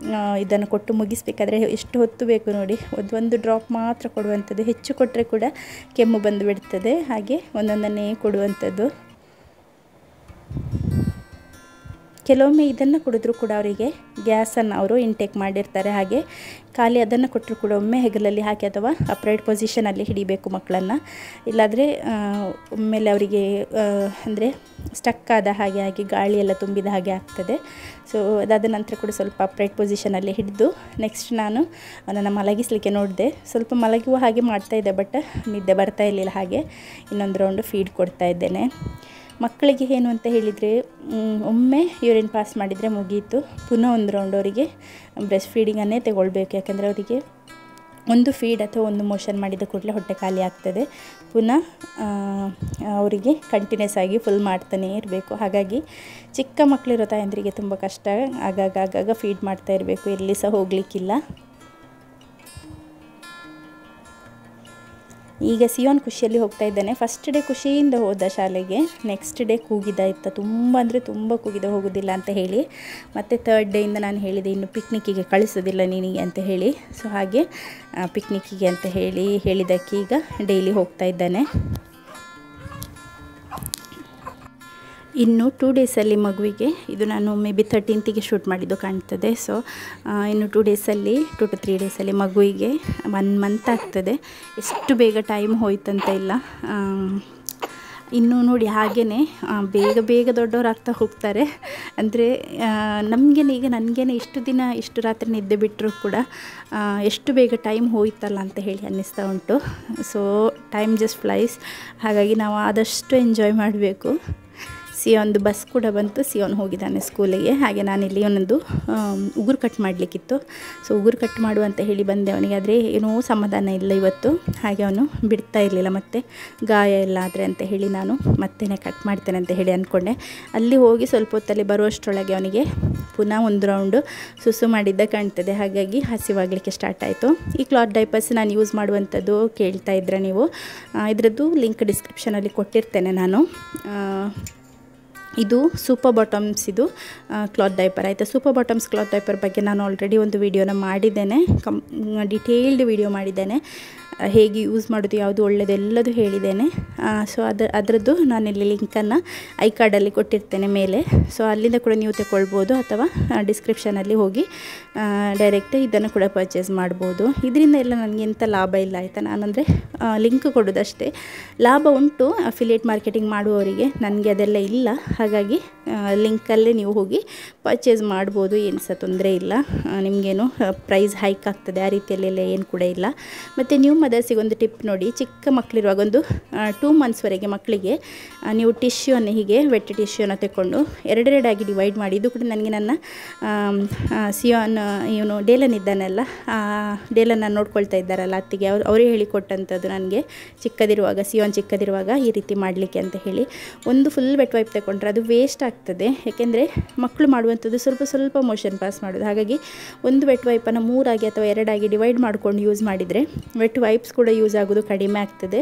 Speaker 1: ಇದನ್ನು ಕೊಟ್ಟು ಮುಗಿಸ್ಬೇಕಾದ್ರೆ ಎಷ್ಟು ಹೊತ್ತು ಬೇಕು ನೋಡಿ. ಒಂದು ಡ್ರಾಪ್ ಮಾತ್ರ ಕೊಡುವಂಥದ್ದು. ಹೆಚ್ಚು ಕೊಟ್ಟರೆ ಕೂಡ ಕೆಮ್ಮು ಬಂದು ಬಿಡ್ತದೆ. ಹಾಗೆ ಒಂದೊಂದನ್ನೇ ಕೊಡುವಂಥದ್ದು. ಕೆಲವೊಮ್ಮೆ ಇದನ್ನು ಕುಡಿದ್ರೂ ಕೂಡ ಅವರಿಗೆ ಗ್ಯಾಸನ್ನು ಅವರು ಇಂಟೇಕ್ ಮಾಡಿರ್ತಾರೆ. ಹಾಗೆ ಖಾಲಿ ಅದನ್ನು ಕೊಟ್ಟರು ಕೂಡ ಒಮ್ಮೆ ಹೆಗಲಲ್ಲಿ ಹಾಕಿ ಅಥವಾ ಅಪ್ರೈಟ್ ಪೊಸಿಷನಲ್ಲಿ ಹಿಡಿಬೇಕು ಮಕ್ಕಳನ್ನು. ಇಲ್ಲಾದರೆ ಒಮ್ಮೆಲೆ ಅವರಿಗೆ ಅಂದರೆ ಸ್ಟಕ್ ಆದ ಹಾಗೆ ಆಗಿ ಗಾಳಿ ಎಲ್ಲ ತುಂಬಿದ ಹಾಗೆ ಆಗ್ತದೆ. ಸೊ ಅದಾದ ನಂತರ ಕೂಡ ಸ್ವಲ್ಪ ಅಪ್ರೈಟ್ ಪೊಸಿಷನಲ್ಲಿ ಹಿಡಿದು ನೆಕ್ಸ್ಟ್ ನಾನು ಅವನನ್ನು ಮಲಗಿಸಲಿಕ್ಕೆ ನೋಡಿದೆ. ಸ್ವಲ್ಪ ಮಲಗುವ ಹಾಗೆ ಮಾಡ್ತಾಯಿದ್ದೆ, ಬಟ್ ನಿದ್ದೆ ಬರ್ತಾ ಇರಲಿಲ್ಲ. ಹಾಗೆ ಇನ್ನೊಂದು ರೌಂಡು ಫೀಡ್ ಕೊಡ್ತಾ ಇದ್ದೇನೆ. ಮಕ್ಕಳಿಗೆ ಏನು ಅಂತ ಹೇಳಿದರೆ, ಒಮ್ಮೆ ಯೂರಿನ್ ಪಾಸ್ ಮಾಡಿದರೆ ಮುಗೀತು. ಪುನಃ ಒಂದು ರೌಂಡ್ ಅವರಿಗೆ ಬ್ರೆಸ್ಟ್ ಫೀಡಿಂಗನ್ನೇ ತಗೊಳ್ಬೇಕು. ಯಾಕೆಂದರೆ ಅವರಿಗೆ ಒಂದು ಫೀಡ್ ಅಥವಾ ಒಂದು ಮೋಷನ್ ಮಾಡಿದ ಕೂಡಲೇ ಹೊಟ್ಟೆ ಖಾಲಿ ಆಗ್ತದೆ. ಪುನಃ ಅವರಿಗೆ ಕಂಟಿನ್ಯೂಸ್ ಆಗಿ ಫುಲ್ ಮಾಡ್ತಾನೇ ಇರಬೇಕು. ಹಾಗಾಗಿ ಚಿಕ್ಕ ಮಕ್ಕಳಿರೋ ತಾಯಂದ್ರಿಗೆ ತುಂಬ ಕಷ್ಟ. ಆಗಾಗ ಫೀಡ್ ಮಾಡ್ತಾ ಇರಬೇಕು, ಎಲ್ಲಿ ಸಹ ಹೋಗಲಿಕ್ಕಿಲ್ಲ. ಈಗ ಸಿಯೋನ್ ಖುಷಿಯಲ್ಲಿ ಹೋಗ್ತಾ ಇದ್ದಾನೆ. ಫಸ್ಟ್ ಡೇ ಖುಷಿಯಿಂದ ಹೋದ ಶಾಲೆಗೆ. ನೆಕ್ಸ್ಟ್ ಡೇ ಕೂಗಿದಾಯ್ತು, ತುಂಬ ಅಂದರೆ ತುಂಬ ಕೂಗಿದ, ಹೋಗೋದಿಲ್ಲ ಅಂತ ಹೇಳಿ. ಮತ್ತು 3rd ಡೇಯಿಂದ ನಾನು ಹೇಳಿದೆ ಇನ್ನು ಪಿಕ್ನಿಕ್ಕಿಗೆ ಕಳಿಸೋದಿಲ್ಲ ನಿನಗೆ ಅಂತ ಹೇಳಿ. ಸೊ ಹಾಗೆ ಪಿಕ್ನಿಕ್ಕಿಗೆ ಅಂತ ಹೇಳಿದ್ದಕ್ಕೆ ಈಗ ಡೈಲಿ ಹೋಗ್ತಾ ಇದ್ದಾನೆ. ಇನ್ನು 2 ಡೇಸಲ್ಲಿ ಮಗುವಿಗೆ, ಇದು ನಾನು ಮೇ ಬಿ 13th ಶೂಟ್ ಮಾಡಿದ್ದು ಕಾಣ್ತದೆ. ಸೊ ಇನ್ನು 2 ಡೇಸಲ್ಲಿ 2 to 3 ಡೇಸಲ್ಲಿ ಮಗುವಿಗೆ 1 ಮಂತ್ ಆಗ್ತದೆ. ಎಷ್ಟು ಬೇಗ ಟೈಮ್ ಹೋಯ್ತಂತ ಇಲ್ಲ. ಇನ್ನು ನೋಡಿ ಹಾಗೇ ಬೇಗ ಬೇಗ ದೊಡ್ಡವರಾಗ್ತಾ ಹೋಗ್ತಾರೆ. ಅಂದರೆ ನಮಗೇನೆ ಈಗ ನನಗೇನೆ ಇಷ್ಟು ದಿನ ಇಷ್ಟು ರಾತ್ರಿ ನಿದ್ದೆ ಬಿಟ್ಟರೂ ಕೂಡ ಎಷ್ಟು ಬೇಗ ಟೈಮ್ ಹೋಯ್ತಲ್ಲ ಅಂತ ಹೇಳಿ ಅನ್ನಿಸ್ತಾ ಉಂಟು. So time just flies. ಹಾಗಾಗಿ ನಾವು ಆದಷ್ಟು ಎಂಜಾಯ್ ಮಾಡಬೇಕು. ಸಿಯೋನ್ದು ಬಸ್ ಕೂಡ ಬಂತು, ಸಿಯೋನ್ ಹೋಗಿದ್ದಾನೆ ಸ್ಕೂಲಿಗೆ. ಹಾಗೆ ನಾನಿಲ್ಲಿ ಒಂದೊಂದು ಉಗುರು ಕಟ್ ಮಾಡಲಿಕ್ಕಿತ್ತು. ಸೊ ಉಗುರು ಕಟ್ ಮಾಡುವಂತ ಹೇಳಿ ಬಂದೆ ಅವನಿಗೆ. ಆದರೆ ಏನೋ ಸಮಾಧಾನ ಇಲ್ಲ ಇವತ್ತು. ಹಾಗೆ ಅವನು ಬಿಡ್ತಾ ಇರಲಿಲ್ಲ. ಮತ್ತು ಗಾಯ ಎಲ್ಲ ಆದರೆ ಅಂತ ಹೇಳಿ ನಾನು ಮತ್ತೇ ಕಟ್ ಮಾಡ್ತೇನೆ ಅಂತ ಹೇಳಿ ಅಂದ್ಕೊಂಡೆ. ಅಲ್ಲಿ ಹೋಗಿ ಸ್ವಲ್ಪ ಹೊತ್ತಲ್ಲಿ ಬರುವಷ್ಟರೊಳಗೆ ಅವನಿಗೆ ಪುನಃ ಒಂದು ರೌಂಡು ಸುಸು ಮಾಡಿದ್ದ ಕಾಣ್ತದೆ. ಹಾಗಾಗಿ ಹಸಿವಾಗಲಿಕ್ಕೆ ಸ್ಟಾರ್ಟ್ ಆಯಿತು. ಈ ಕ್ಲಾತ್ ಡೈಪರ್ಸ್ ನಾನು ಯೂಸ್ ಮಾಡುವಂಥದ್ದು ಕೇಳ್ತಾ ಇದ್ದರೆ ನೀವು, ಇದರದ್ದು ಲಿಂಕ್ ಡಿಸ್ಕ್ರಿಪ್ಷನಲ್ಲಿ ಕೊಟ್ಟಿರ್ತೇನೆ ನಾನು. ಇದು ಸೂಪರ್ ಬಾಟಮ್ಸ್ ಇದು ಕ್ಲಾತ್ ಡೈಪರ್ ಆಯಿತಾ. ಸೂಪರ್ ಬಾಟಮ್ಸ್ ಕ್ಲಾತ್ ಡೈಪರ್ ಬಗ್ಗೆ ನಾನು ಆಲ್ರೆಡಿ ಒಂದು ವಿಡಿಯೋನ ಮಾಡಿದ್ದೇನೆ, ಡಿಟೇಲ್ಡ್ ವಿಡಿಯೋ ಮಾಡಿದ್ದೇನೆ. ಹೇಗೆ ಯೂಸ್ ಮಾಡೋದು, ಯಾವುದು ಒಳ್ಳೆಯದು ಎಲ್ಲದೂ ಹೇಳಿದ್ದೇನೆ. ಸೊ ಅದರದ್ದು ನಾನಿಲ್ಲಿ ಲಿಂಕನ್ನು ಐ ಕಾರ್ಡಲ್ಲಿ ಕೊಟ್ಟಿರ್ತೇನೆ ಮೇಲೆ. ಸೊ ಅಲ್ಲಿಂದ ಕೂಡ ನೀವು ತಗೊಳ್ಬೋದು, ಅಥವಾ ಡಿಸ್ಕ್ರಿಪ್ಷನಲ್ಲಿ ಹೋಗಿ ಡೈರೆಕ್ಟ್ ಇದನ್ನು ಕೂಡ ಪರ್ಚೇಸ್ ಮಾಡ್ಬೋದು. ಇದರಿಂದ ಎಲ್ಲ ನನಗೆ ಎಂಥ ಲಾಭ ಇಲ್ಲ ಆಯಿತಾ. ನಾನಂದರೆ ಲಿಂಕ್ ಕೊಡೋದಷ್ಟೇ. ಲಾಭ ಉಂಟು ಅಫಿಲಿಯೇಟ್ ಮಾರ್ಕೆಟಿಂಗ್ ಮಾಡುವವರಿಗೆ, ನನಗೆ ಅದೆಲ್ಲ ಇಲ್ಲ. ಹಾಗಾಗಿ ಲಿಂಕಲ್ಲೇ ನೀವು ಹೋಗಿ ಪರ್ಚೇಸ್ ಮಾಡ್ಬೋದು, ಏನು ಸಹ ತೊಂದರೆ ಇಲ್ಲ. ನಿಮಗೇನು ಪ್ರೈಸ್ ಹೈಕ್ ಆಗ್ತದೆ ಆ ರೀತಿಯಲ್ಲೆಲ್ಲ ಏನು ಕೂಡ ಇಲ್ಲ. ಮತ್ತು ನ್ಯೂ ಮದರ್ಸಿಗೆ ಒಂದು ಟಿಪ್ ನೋಡಿ, ಚಿಕ್ಕ ಮಕ್ಕಳಿರುವಾಗ ಒಂದು 2 ಮಂತ್ಸ್ವರೆಗೆ ಮಕ್ಕಳಿಗೆ ನೀವು ಟಿಶ್ಯೂವನ್ನು ಹೀಗೆ ವೆಟ್ ಟಿಶ್ಯೂನ ತಗೊಂಡು ಎರಡೆರಡಾಗಿ ಡಿವೈಡ್ ಮಾಡಿ. ಇದು ಕೂಡ ನನಗೆ ನನ್ನ ಸಿಯೋನ್ ಇವನು ಡೇಲನ್ ಇದ್ದಾನಲ್ಲ, ಡೇಲನ್ನ ನೋಡ್ಕೊಳ್ತಾ ಇದ್ದಾರಲ್ಲ ಅತ್ತಿಗೆ, ಅವರೇ ಹೇಳಿಕೊಟ್ಟಂಥದ್ದು ನನಗೆ ಚಿಕ್ಕದಿರುವಾಗ, ಸಿಯೋನ್ ಚಿಕ್ಕದಿರುವಾಗ ಈ ರೀತಿ ಮಾಡಲಿಕ್ಕೆ ಅಂತ ಹೇಳಿ. ಒಂದು ಫುಲ್ ವೆಟ್ ವೈಪ್ ತಗೊಂಡ್ರೆ ಅದು ವೇಸ್ಟ್ ಆಗ್ತದೆ. ಯಾಕೆಂದರೆ ಮಕ್ಕಳು ಮಾಡುವಂಥದ್ದು ಸ್ವಲ್ಪ ಸ್ವಲ್ಪ ಮೋಷನ್ ಪಾಸ್ ಮಾಡೋದು. ಹಾಗಾಗಿ ಒಂದು ವೆಟ್ ವೈಪನ್ನು 3 ಅಥವಾ 2 ಡಿವೈಡ್ ಮಾಡ್ಕೊಂಡು ಯೂಸ್ ಮಾಡಿದರೆ ವೆಟ್ ವೈಪ್ಸ್ ಕೂಡ ಯೂಸ್ ಆಗೋದು ಕಡಿಮೆ ಆಗ್ತದೆ,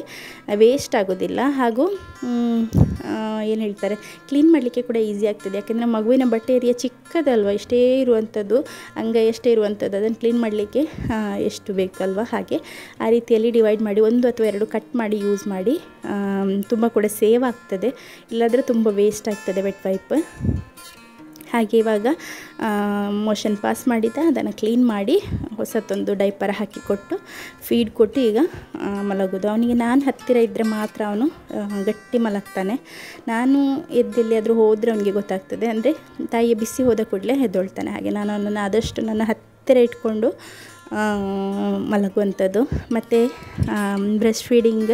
Speaker 1: ವೇಸ್ಟ್ ಆಗೋದಿಲ್ಲ. ಹಾಗೂ ಏನು ಹೇಳ್ತಾರೆ, ಕ್ಲೀನ್ ಮಾಡಲಿಕ್ಕೆ ಕೂಡ ಈಸಿ ಆಗ್ತದೆ. ಯಾಕೆಂದರೆ ಮಗುವಿನ ಬಟ್ಟೆ ಏರಿಯಾ ಚಿಕ್ಕದಲ್ವ, ಇಷ್ಟೇ ಇರುವಂಥದ್ದು, ಅಂಗ ಎಷ್ಟೇ ಇರುವಂಥದ್ದು, ಅದನ್ನು ಕ್ಲೀನ್ ಮಾಡಲಿಕ್ಕೆ ಎಷ್ಟು ಬೇಕಲ್ವ. ಹಾಗೆ ಆ ರೀತಿಯಲ್ಲಿ ಡಿವೈಡ್ ಮಾಡಿ 1 ಅಥವಾ 2 ಕಟ್ ಮಾಡಿ ಯೂಸ್ ಮಾಡಿ. ತುಂಬ ಕೂಡ ಸೇವ್ ಆಗ್ತದೆ, ಇಲ್ಲಾಂದರೆ ತುಂಬ ವೇಸ್ಟ್ ಆಗ್ತದೆ ವೆಟ್ ವೈಪ್. ಹಾಗೆ ಇವಾಗ ಮೋಷನ್ ಪಾಸ್ ಮಾಡಿದ್ದ ಅದನ್ನು ಕ್ಲೀನ್ ಮಾಡಿ ಹೊಸತೊಂದು ಡೈಪರ್ ಹಾಕಿಕೊಟ್ಟು ಫೀಡ್ ಕೊಟ್ಟು ಈಗ ಮಲಗೋದು. ಅವನಿಗೆ ನಾನು ಹತ್ತಿರ ಇದ್ದರೆ ಮಾತ್ರ ಅವನು ಗಟ್ಟಿ ಮಲಗ್ತಾನೆ. ನಾನು ಎದ್ದೆಲ್ಲಿಯಾದರೂ ಹೋದರೆ ಅವನಿಗೆ ಗೊತ್ತಾಗ್ತದೆ. ಅಂದರೆ ತಾಯಿಯ ಬಿಸಿ ಹೋದ ಕೂಡಲೇ ಎದ್ದೊಳ್ತಾನೆ. ಹಾಗೆ ನಾನು ಅವನನ್ನು ಆದಷ್ಟು ನನ್ನ ಹತ್ತಿರ ಇಟ್ಕೊಂಡು ಮಲಗುವಂಥದ್ದು. ಮತ್ತು ಬ್ರೆಸ್ಟ್ ಫೀಡಿಂಗ್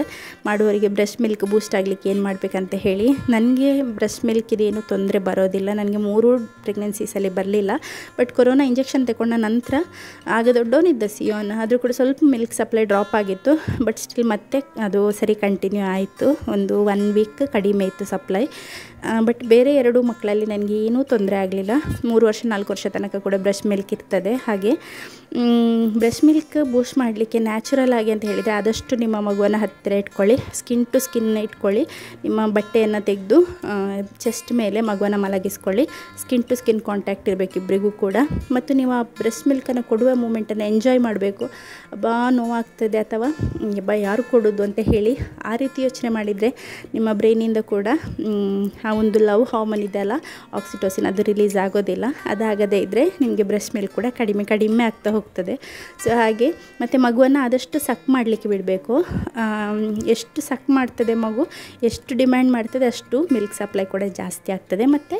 Speaker 1: ಮಾಡುವವರಿಗೆ ಬ್ರೆಸ್ಟ್ ಮಿಲ್ಕ್ ಬೂಸ್ಟ್ ಆಗಲಿಕ್ಕೆ ಏನು ಮಾಡಬೇಕಂತ ಹೇಳಿ, ನನಗೆ ಬ್ರೆಸ್ಟ್ ಮಿಲ್ಕ್ ಇದೇನು ತೊಂದರೆ ಬರೋದಿಲ್ಲ. ನನಗೆ 3 ಪ್ರೆಗ್ನೆನ್ಸೀಸಲ್ಲಿ ಬರಲಿಲ್ಲ. ಬಟ್ ಕೊರೋನಾ ಇಂಜೆಕ್ಷನ್ ತಗೊಂಡ ನಂತರ ಆಗ ದೊಡ್ಡವನಿದ್ದ ಸಿಯೋನ್, ಆದರೂ ಕೂಡ ಸ್ವಲ್ಪ ಮಿಲ್ಕ್ ಸಪ್ಲೈ ಡ್ರಾಪ್ ಆಗಿತ್ತು. ಬಟ್ ಸ್ಟಿಲ್ ಮತ್ತೆ ಅದು ಸರಿ ಕಂಟಿನ್ಯೂ ಆಯಿತು. ಒಂದು 1 ವೀಕ್ ಕಡಿಮೆ ಇತ್ತು ಸಪ್ಲೈ. ಬಟ್ ಬೇರೆ 2 ಮಕ್ಕಳಲ್ಲಿ ನನಗೆ ಏನೂ ತೊಂದರೆ ಆಗಲಿಲ್ಲ. 3 ವರ್ಷ 4 ವರ್ಷ ತನಕ ಕೂಡ ಬ್ರೆಸ್ಟ್ ಮಿಲ್ಕ್ ಇರ್ತದೆ. ಹಾಗೆ ಬ್ರೆಸ್ಟ್ ಮಿಲ್ಕ್ ಬೂಸ್ಟ್ ಮಾಡಲಿಕ್ಕೆ ನ್ಯಾಚುರಲ್ ಆಗಿ ಅಂತ ಹೇಳಿದರೆ ಆದಷ್ಟು ನಿಮ್ಮ ಮಗುವನ್ನು ಹತ್ತಿರ ಇಟ್ಕೊಳ್ಳಿ, ಸ್ಕಿನ್ ಟು ಸ್ಕಿನ್ ಇಟ್ಕೊಳ್ಳಿ. ನಿಮ್ಮ ಬಟ್ಟೆಯನ್ನು ತೆಗೆದು ಚೆಸ್ಟ್ ಮೇಲೆ ಮಗುವನ್ನು ಮಲಗಿಸ್ಕೊಳ್ಳಿ. ಸ್ಕಿನ್ ಟು ಸ್ಕಿನ್ ಕಾಂಟ್ಯಾಕ್ಟ್ ಇರಬೇಕು ಇಬ್ಬರಿಗೂ ಕೂಡ. ಮತ್ತು ನೀವು ಆ ಬ್ರೆಸ್ಟ್ ಮಿಲ್ಕನ್ನು ಕೊಡುವ ಮೂಮೆಂಟನ್ನು ಎಂಜಾಯ್ ಮಾಡಬೇಕು. ಬಾ ನೋವಾಗ್ತದೆ ಅಥವಾ ಬಾ ಯಾರು ಕೊಡೋದು ಅಂತ ಹೇಳಿ ಆ ರೀತಿ ಯೋಚನೆ ಮಾಡಿದರೆ ನಿಮ್ಮ ಬ್ರೈನಿಂದ ಕೂಡ ಆ ಒಂದು ಲವ್ ಹಾರ್ಮೋನ್ ಇದೆಯಲ್ಲ, ಆಕ್ಸಿಟೋಸಿನ್, ಅದು ರಿಲೀಸ್ ಆಗೋದಿಲ್ಲ. ಅದಾಗದೇ ಇದ್ದರೆ ನಿಮಗೆ ಬ್ರೆಸ್ಟ್ ಮಿಲ್ಕ್ ಕೂಡ ಕಡಿಮೆ ಆಗ್ತಾ ಹೋಗ್ತದೆ. ಸೊ ಹಾಗೆ ಮತ್ತು ಮಗುವನ್ನು ಆದಷ್ಟು ಸಕ್ ಮಾಡಲಿಕ್ಕೆ ಬಿಡಬೇಕು. ಎಷ್ಟು ಸಕ್ ಮಾಡ್ತದೆ ಮಗು, ಎಷ್ಟು ಡಿಮ್ಯಾಂಡ್ ಮಾಡ್ತದೆ ಅಷ್ಟು ಮಿಲ್ಕ್ ಸಪ್ಲೈ ಕೂಡ ಜಾಸ್ತಿ ಆಗ್ತದೆ. ಮತ್ತು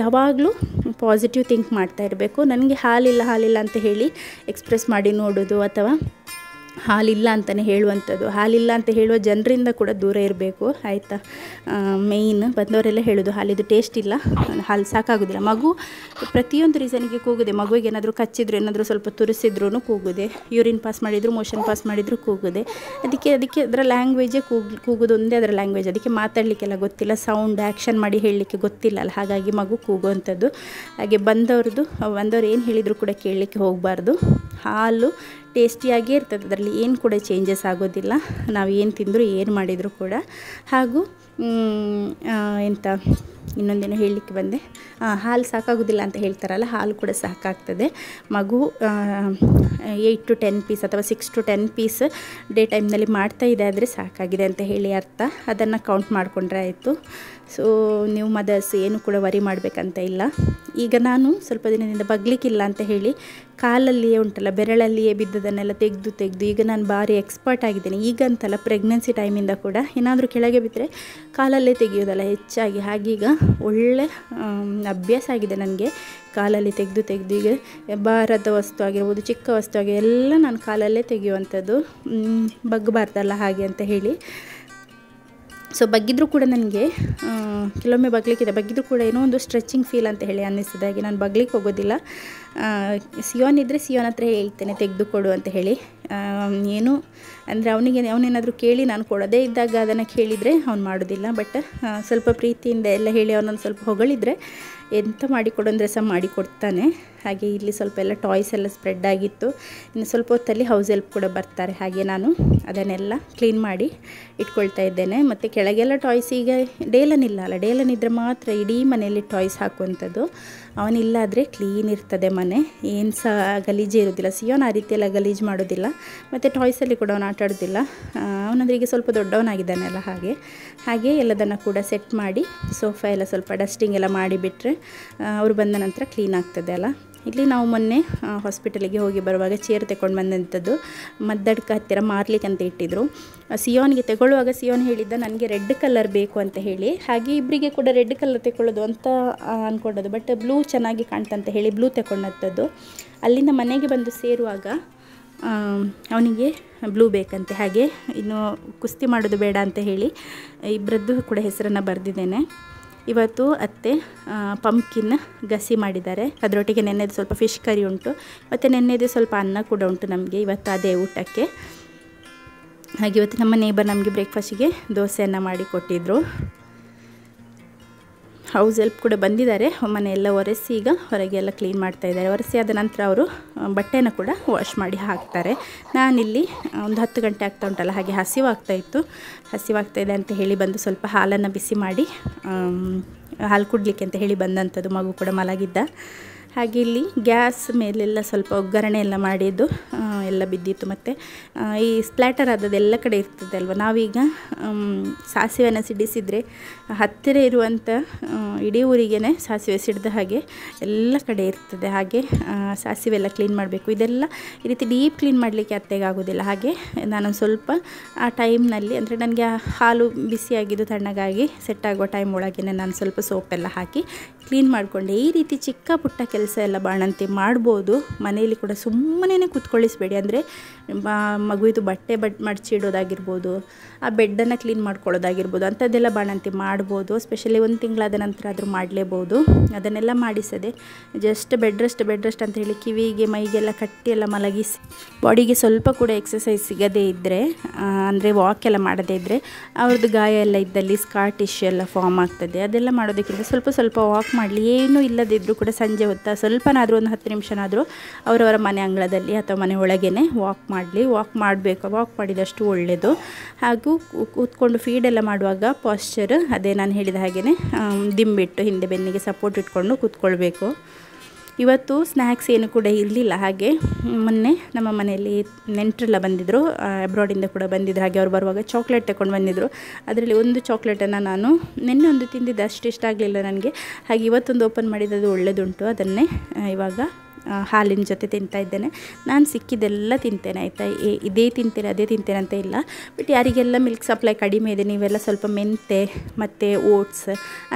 Speaker 1: ಯಾವಾಗಲೂ ಪಾಸಿಟಿವ್ ಥಿಂಕ್ ಮಾಡ್ತಾ ಇರಬೇಕು. ನನಗೆ ಹಾಲಿಲ್ಲ ಅಂತ ಹೇಳಿ ಎಕ್ಸ್ಪ್ರೆಸ್ ಮಾಡಿ ನೋಡೋದು ಅಥವಾ ಹಾಲಿಲ್ಲ ಅಂತಲೇ ಹೇಳುವಂಥದ್ದು, ಹಾಲಿಲ್ಲ ಅಂತ ಹೇಳುವ ಜನರಿಂದ ಕೂಡ ದೂರ ಇರಬೇಕು ಆಯಿತಾ. ಮೇಯ್ನ್ ಬಂದವರೆಲ್ಲ ಹೇಳೋದು ಹಾಲಿದು ಟೇಸ್ಟ್ ಇಲ್ಲ, ಹಾಲು ಸಾಕಾಗೋದಿಲ್ಲ. ಮಗು ಪ್ರತಿಯೊಂದು ರೀಸನಿಗೆ ಕೂಗುದೆ. ಮಗುವಿಗೆ ಏನಾದರೂ ಕಚ್ಚಿದ್ರು, ಏನಾದರೂ ಸ್ವಲ್ಪ ತುರಿಸಿದ್ರೂ ಕೂಗುದೆ, ಯೂರಿನ್ ಪಾಸ್ ಮಾಡಿದ್ರು, ಮೋಷನ್ ಪಾಸ್ ಮಾಡಿದ್ರು ಕೂಗುದೆ. ಅದಕ್ಕೆ ಅದರ ಲ್ಯಾಂಗ್ವೇಜೇ ಕೂಗೋದು ಒಂದೇ ಅದರ ಲ್ಯಾಂಗ್ವೇಜ್. ಅದಕ್ಕೆ ಮಾತಾಡಲಿಕ್ಕೆಲ್ಲ ಗೊತ್ತಿಲ್ಲ, ಸೌಂಡ್ ಆ್ಯಕ್ಷನ್ ಮಾಡಿ ಹೇಳಲಿಕ್ಕೆ ಗೊತ್ತಿಲ್ಲಲ್ಲ. ಹಾಗಾಗಿ ಮಗು ಕೂಗುವಂಥದ್ದು. ಹಾಗೆ ಬಂದವರು ಏನು ಹೇಳಿದರೂ ಕೂಡ ಕೇಳಲಿಕ್ಕೆ ಹೋಗಬಾರ್ದು. ಹಾಲು ಟೇಸ್ಟಿಯಾಗೇ ಇರ್ತದೆ, ಅದರಲ್ಲಿ ಏನು ಕೂಡ ಚೇಂಜಸ್ ಆಗೋದಿಲ್ಲ, ನಾವು ಏನು ತಿಂದರೂ ಏನು ಮಾಡಿದರೂ ಕೂಡ. ಹಾಗೂ ಇನ್ನೊಂದೇನು ಹೇಳಲಿಕ್ಕೆ ಬಂದೆ, ಹಾಲು ಸಾಕಾಗೋದಿಲ್ಲ ಅಂತ ಹೇಳ್ತಾರಲ್ಲ, ಹಾಲು ಕೂಡ ಸಾಕಾಗ್ತದೆ. ಮಗು 8 to 10 ಪೀಸ್ ಅಥವಾ 6 to 10 ಪೀಸ್ ಡೇ ಟೈಮ್ನಲ್ಲಿ ಮಾಡ್ತಾ ಇದೆ ಆದರೆ ಸಾಕಾಗಿದೆ ಅಂತ ಹೇಳಿ ಅರ್ಥ. ಅದನ್ನು ಕೌಂಟ್ ಮಾಡಿಕೊಂಡ್ರೆ ಆಯಿತು. ಸೊ ನೀವು ಮದರ್ಸ್ ಏನು ಕೂಡ ವರಿ ಮಾಡಬೇಕಂತ ಇಲ್ಲ. ಈಗ ನಾನು ಸ್ವಲ್ಪ ದಿನದಿಂದ ಬಗ್ಲಿಕ್ಕಿಲ್ಲ ಅಂತ ಹೇಳಿ ಕಾಲಲ್ಲಿಯೇ ಉಂಟಲ್ಲ, ಬೆರಳಲ್ಲಿಯೇ ಬಿದ್ದದನ್ನೆಲ್ಲ ತೆಗೆದು ಈಗ ನಾನು ಭಾರಿ ಎಕ್ಸ್ಪರ್ಟ್ ಆಗಿದ್ದೇನೆ. ಈಗ ಅಂತಲ್ಲ, ಪ್ರೆಗ್ನೆನ್ಸಿ ಟೈಮಿಂದ ಕೂಡ ಏನಾದರೂ ಕೆಳಗೆ ಬಿದ್ದರೆ ಕಾಲಲ್ಲೇ ತೆಗೆಯೋದಲ್ಲ ಹೆಚ್ಚಾಗಿ. ಹಾಗೀಗ ಒಳ್ಳೆ ಅಭ್ಯಾಸ ಆಗಿದೆ ನನಗೆ ಕಾಲಲ್ಲಿ ತೆಗೆದು ಈಗ ಭಾರದ ವಸ್ತು ಆಗಿರ್ಬೋದು, ಚಿಕ್ಕ ವಸ್ತು ಆಗಿ ಎಲ್ಲ ನಾನು ಕಾಲಲ್ಲೇ ತೆಗೆಯುವಂಥದ್ದು, ಬಗ್ಗಬಾರ್ದಲ್ಲ ಹಾಗೆ ಅಂತ ಹೇಳಿ. ಸೊ ಬಗ್ಗಿದ್ರೂ ಕೂಡ ನನಗೆ ಕೆಲವೊಮ್ಮೆ ಬಗ್ಗಿದ್ರೂ ಕೂಡ ಏನೋ ಒಂದು ಸ್ಟ್ರೆಚಿಂಗ್ ಫೀಲ್ ಅಂತ ಹೇಳಿ ಅನ್ನಿಸ್ತದೆ. ಹಾಗೆ ನಾನು ಬಗ್ಲಿಕ್ಕೆ ಹೋಗೋದಿಲ್ಲ. ಸಿಯೋನ್ ಇದ್ದರೆ ಸಿಯೋನ್ ಹತ್ರ ಹೇಳ್ತೇನೆ ತೆಗೆದುಕೊಡು ಅಂತ ಹೇಳಿ. ಏನು ಅಂದರೆ ಅವನೇನಾದರೂ ಕೇಳಿ ನಾನು ಕೊಡದೇ ಇದ್ದಾಗ ಅದನ್ನು ಕೇಳಿದರೆ ಅವ್ನು ಮಾಡೋದಿಲ್ಲ. ಬಟ್ ಸ್ವಲ್ಪ ಪ್ರೀತಿಯಿಂದ ಎಲ್ಲ ಹೇಳಿ ಅವನೊಂದು ಸ್ವಲ್ಪ ಹೊಗಳಿದರೆ ಎಂತ ಮಾಡಿಕೊಡು ಅಂದರೆ ಸಹ ಮಾಡಿಕೊಡ್ತಾನೆ. ಹಾಗೆ ಇಲ್ಲಿ ಸ್ವಲ್ಪ ಎಲ್ಲ ಟಾಯ್ಸ್ ಎಲ್ಲ ಸ್ಪ್ರೆಡ್ ಆಗಿತ್ತು. ಇನ್ನು ಸ್ವಲ್ಪ ಹೊತ್ತಲ್ಲಿ ಹೌಸ್ ಹೆಲ್ಪ್ ಕೂಡ ಬರ್ತಾರೆ. ಹಾಗೆ ನಾನು ಅದನ್ನೆಲ್ಲ ಕ್ಲೀನ್ ಮಾಡಿ ಇಟ್ಕೊಳ್ತಾ ಇದ್ದೇನೆ. ಮತ್ತು ಕೆಳಗೆಲ್ಲ ಟಾಯ್ಸ್ ಈಗ ಡೇಲನ್ ಇದ್ದರೆ ಮಾತ್ರ ಇಡೀ ಮನೆಯಲ್ಲಿ ಟಾಯ್ಸ್ ಹಾಕುವಂಥದ್ದು. ಅವನಿಲ್ಲಾದರೆ ಕ್ಲೀನ್ ಇರ್ತದೆ ಮನೆ, ಏನು ಸಹ ಗಲೀಜೇ ಇರೋದಿಲ್ಲ. ಸಿಯೋನ್ ಆ ರೀತಿಯೆಲ್ಲ ಗಲೀಜು ಮಾಡೋದಿಲ್ಲ. ಮತ್ತು ಟಾಯ್ಸಲ್ಲಿ ಕೂಡ ಅವನು ಆಟ ಆಡೋದಿಲ್ಲ. ಅವನಂದ್ರೆ ಈಗ ಸ್ವಲ್ಪ ದೊಡ್ಡವನಾಗಿದ್ದಾನೆಲ್ಲ. ಹಾಗೆ ಎಲ್ಲದನ್ನು ಕೂಡ ಸೆಟ್ ಮಾಡಿ ಸೋಫಾ ಎಲ್ಲ ಸ್ವಲ್ಪ ಡಸ್ಟಿಂಗ್ ಎಲ್ಲ ಮಾಡಿಬಿಟ್ರೆ ಅವರು ಬಂದ ನಂತರ ಕ್ಲೀನ್ ಆಗ್ತದೆ ಅಲ್ಲ. ಇಲ್ಲಿ ನಾವು ಮೊನ್ನೆ ಹಾಸ್ಪಿಟಲಿಗೆ ಹೋಗಿ ಬರುವಾಗ ಚೇರ್ ತಗೊಂಡು ಬಂದಂಥದ್ದು ಮದ್ದಡ್ಕ ಹತ್ತಿರ ಮಾರ್ಲಿಕ್ಕೆ ಅಂತ ಇಟ್ಟಿದ್ರು. ಸಿಯೋನ್ಗೆ ತಗೊಳ್ಳುವಾಗ ಸಿಯೋನ್ ಹೇಳಿದ್ದ ನನಗೆ ರೆಡ್ ಕಲರ್ ಬೇಕು ಅಂತ ಹೇಳಿ. ಹಾಗೆ ಇಬ್ಬರಿಗೆ ಕೂಡ ರೆಡ್ ಕಲರ್ ತಗೊಳ್ಳೋದು ಅಂತ ಅಂದ್ಕೊಂಡದ್ದು. ಬಟ್ ಬ್ಲೂ ಚೆನ್ನಾಗಿ ಕಾಣ್ತಂತ ಹೇಳಿ ಬ್ಲೂ ತಗೊಂಡಂಥದ್ದು. ಅಲ್ಲಿಂದ ಮನೆಗೆ ಬಂದು ಸೇರುವಾಗ ಅವನಿಗೆ ಬ್ಲೂ ಬೇಕಂತೆ. ಹಾಗೆ ಇನ್ನು ಕುಸ್ತಿ ಮಾಡೋದು ಬೇಡ ಅಂತ ಹೇಳಿ ಇಬ್ಬರದ್ದು ಕೂಡ ಹೆಸರನ್ನು ಬರೆದಿದ್ದೇನೆ. ಇವತ್ತು ಅತ್ತೆ ಪಂಪ್ಕಿನ್ ಗಸಿ ಮಾಡಿದ್ದಾರೆ. ಅದರೊಟ್ಟಿಗೆ ನೆನ್ನೆದು ಸ್ವಲ್ಪ ಫಿಶ್ ಕರಿ ಉಂಟು, ಮತ್ತು ನೆನ್ನೆದು ಸ್ವಲ್ಪ ಅನ್ನ ಕೂಡ ಉಂಟು ನಮಗೆ ಇವತ್ತು ಅದೇ ಊಟಕ್ಕೆ. ಹಾಗೆ ಇವತ್ತು ನಮ್ಮ ನೇಬರ್ ನಮಗೆ ಬ್ರೇಕ್ಫಾಸ್ಟಿಗೆ ದೋಸೆಯನ್ನು ಮಾಡಿ ಕೊಟ್ಟಿದ್ದರು. ಹೌಸ್ ಹೆಲ್ಪ್ ಕೂಡ ಬಂದಿದ್ದಾರೆ. ಮನೆಯೆಲ್ಲ ಒರೆಸಿ ಈಗ ಹೊರಗೆಲ್ಲ ಕ್ಲೀನ್ ಮಾಡ್ತಾಯಿದ್ದಾರೆ. ಒರೆಸಿ ಆದ ನಂತರ ಅವರು ಬಟ್ಟೆನ ಕೂಡ ವಾಶ್ ಮಾಡಿ ಹಾಕ್ತಾರೆ. ನಾನಿಲ್ಲಿ ಒಂದು 10 ಗಂಟೆ ಆಗ್ತಾ ಉಂಟಲ್ಲ, ಹಾಗೆ ಹಸಿವಾಗ್ತಾಯಿದೆ ಅಂತ ಹೇಳಿ ಬಂದು ಸ್ವಲ್ಪ ಹಾಲನ್ನು ಬಿಸಿ ಮಾಡಿ ಹಾಲು ಕುಡಲಿಕ್ಕೆ ಅಂತ ಹೇಳಿ ಬಂದಂಥದ್ದು. ಮಗು ಕೂಡ ಮಲಗಿದ್ದ. ಹಾಗೆ ಇಲ್ಲಿ ಗ್ಯಾಸ್ ಮೇಲೆಲ್ಲ ಸ್ವಲ್ಪ ಒಗ್ಗರಣೆ ಎಲ್ಲ ಮಾಡಿದ್ದು ಎಲ್ಲ ಬಿದ್ದಿತ್ತು. ಮತ್ತು ಈ ಸ್ಪ್ಲ್ಯಾಟರ್ ಆದದ್ದು ಎಲ್ಲ ಕಡೆ ಇರ್ತದೆ ಅಲ್ವ. ನಾವೀಗ ಸಾಸಿವೆನ ಸಿಡಿಸಿದರೆ ಹತ್ತಿರ ಇರುವಂಥ ಇಡೀ ಊರಿಗೇ ಸಾಸಿವೆ ಸಿಡಿದ ಹಾಗೆ ಎಲ್ಲ ಕಡೆ ಇರ್ತದೆ. ಹಾಗೆ ಸಾಸಿವೆ ಎಲ್ಲ ಕ್ಲೀನ್ ಮಾಡಬೇಕು. ಇದೆಲ್ಲ ಈ ರೀತಿ ಡೀಪ್ ಕ್ಲೀನ್ ಮಾಡಲಿಕ್ಕೆ ಅತ್ತೆಗೆ ಆಗೋದಿಲ್ಲ. ಹಾಗೆ ನಾನು ಸ್ವಲ್ಪ ಆ ಟೈಮ್ನಲ್ಲಿ ಅಂದರೆ ನನಗೆ ಹಾಲು ಬಿಸಿಯಾಗಿದ್ದು ತಣ್ಣಗಾಗಿ ಸೆಟ್ ಆಗೋ ಟೈಮ್ ಒಳಗೇ ನಾನು ಸ್ವಲ್ಪ ಸೋಪೆಲ್ಲ ಹಾಕಿ ಕ್ಲೀನ್ ಮಾಡಿಕೊಂಡೆ. ಈ ರೀತಿ ಚಿಕ್ಕ ಪುಟ್ಟ ಕೆಲಸ ಎಲ್ಲ ಬಾಣಂತಿ ಮಾಡ್ಬೋದು ಮನೆಯಲ್ಲಿ ಕೂಡ. ಸುಮ್ಮನೆ ಕೂತ್ಕೊಳ್ಳಿಸಬೇಡಿ. ಅಂದರೆ ಮಗುವಿದು ಬಟ್ಟೆ ಮಡಚಿಡೋದಾಗಿರ್ಬೋದು, ಆ ಬೆಡ್ಡನ್ನು ಕ್ಲೀನ್ ಮಾಡ್ಕೊಳ್ಳೋದಾಗಿರ್ಬೋದು, ಅಂಥದ್ದೆಲ್ಲ ಬಾಣಂತಿ ಮಾಡ್ಬೋದು. ಸ್ಪೆಷಲಿ 1 ತಿಂಗಳಾದ ನಂತರ ಆದರೂ ಮಾಡಲೇಬೋದು. ಅದನ್ನೆಲ್ಲ ಮಾಡಿಸದೆ ಜಸ್ಟ್ ಬೆಡ್ ರೆಸ್ಟ್ ಅಂತ ಹೇಳಿ ಕಿವಿಗೆ ಮೈಗೆಲ್ಲ ಕಟ್ಟಿ ಎಲ್ಲ ಮಲಗಿಸಿ ಬಾಡಿಗೆ ಸ್ವಲ್ಪ ಕೂಡ ಎಕ್ಸಸೈಸ್ ಸಿಗದೇ ಇದ್ದರೆ, ಅಂದರೆ ವಾಕ್ ಎಲ್ಲ ಮಾಡದೇ ಇದ್ದರೆ ಅವ್ರದ್ದು ಗಾಯ ಎಲ್ಲ ಇದ್ದಲ್ಲಿ ಸ್ಕಾರ್ ಟಿಶ್ಯೂ ಎಲ್ಲ ಫಾರ್ಮ್ ಆಗ್ತದೆ. ಅದೆಲ್ಲ ಮಾಡೋದಕ್ಕಿಂತ ಸ್ವಲ್ಪ ವಾಕ್ ಮಾಡಲಿ. ಏನೂ ಇಲ್ಲದಿದ್ದರೂ ಕೂಡ ಸಂಜೆ ಹೊತ್ತು ಸ್ವಲ್ಪನಾದರೂ ಒಂದು 10 ನಿಮಿಷನಾದರೂ ಅವರವರ ಮನೆ ಅಂಗಳದಲ್ಲಿ ಅಥವಾ ಮನೆ ಒಳಗೇ ವಾಕ್ ಮಾಡಬೇಕು. ವಾಕ್ ಮಾಡಿದಷ್ಟು ಒಳ್ಳೆಯದು. ಹಾಗೂ ಕೂತ್ಕೊಂಡು ಫೀಡೆಲ್ಲ ಮಾಡುವಾಗ ಪಾಶ್ಚರ್ ಅದೇ ನಾನು ಹೇಳಿದ ಹಾಗೆಯೇ ದಿಂಬಿಟ್ಟು ಹಿಂದೆ ಬೆನ್ನಿಗೆ ಸಪೋರ್ಟ್ ಇಟ್ಕೊಂಡು ಕೂತ್ಕೊಳ್ಬೇಕು. ಇವತ್ತು ಸ್ನ್ಯಾಕ್ಸ್ ಏನು ಕೂಡ ಇರಲಿಲ್ಲ. ಹಾಗೆ ಮೊನ್ನೆ ನಮ್ಮ ಮನೆಯಲ್ಲಿ ನೆಂಟರೆಲ್ಲ ಬಂದಿದ್ದರು, ಅಬ್ರಾಡಿಂದ ಕೂಡ ಬಂದಿದ್ದರು. ಹಾಗೆ ಅವ್ರು ಬರುವಾಗ ಚಾಕ್ಲೇಟ್ ತಗೊಂಡು ಬಂದಿದ್ದರು. ಅದರಲ್ಲಿ ಒಂದು ಚಾಕ್ಲೇಟನ್ನು ನಾನು ನಿನ್ನೆ ಒಂದು ತಿಂದಿದ್ದೆ, ಅಷ್ಟು ಇಷ್ಟ ಆಗಲಿಲ್ಲ ನನಗೆ. ಹಾಗೆ ಇವತ್ತೊಂದು ಓಪನ್ ಮಾಡಿದ್ದು ಒಳ್ಳೆಯದುಂಟು. ಅದನ್ನೇ ಇವಾಗ ಹಾಲಿನ ಜೊತೆ ತಿಂತಾ ಇದ್ದೇನೆ. ನಾನು ಸಿಕ್ಕಿದ್ದೆಲ್ಲ ತಿಂತೇನೆ ಆಯಿತಾ. ಇದೇ ತಿಂತೇನೆ ಅದೇ ತಿಂತೇನೆ ಅಂತ ಇಲ್ಲ. ಬಟ್ ಯಾರಿಗೆಲ್ಲ ಮಿಲ್ಕ್ ಸಪ್ಲೈ ಕಡಿಮೆ ಇದೆ ನೀವೆಲ್ಲ ಸ್ವಲ್ಪ ಮೆಂತೆ ಮತ್ತು ಓಟ್ಸ್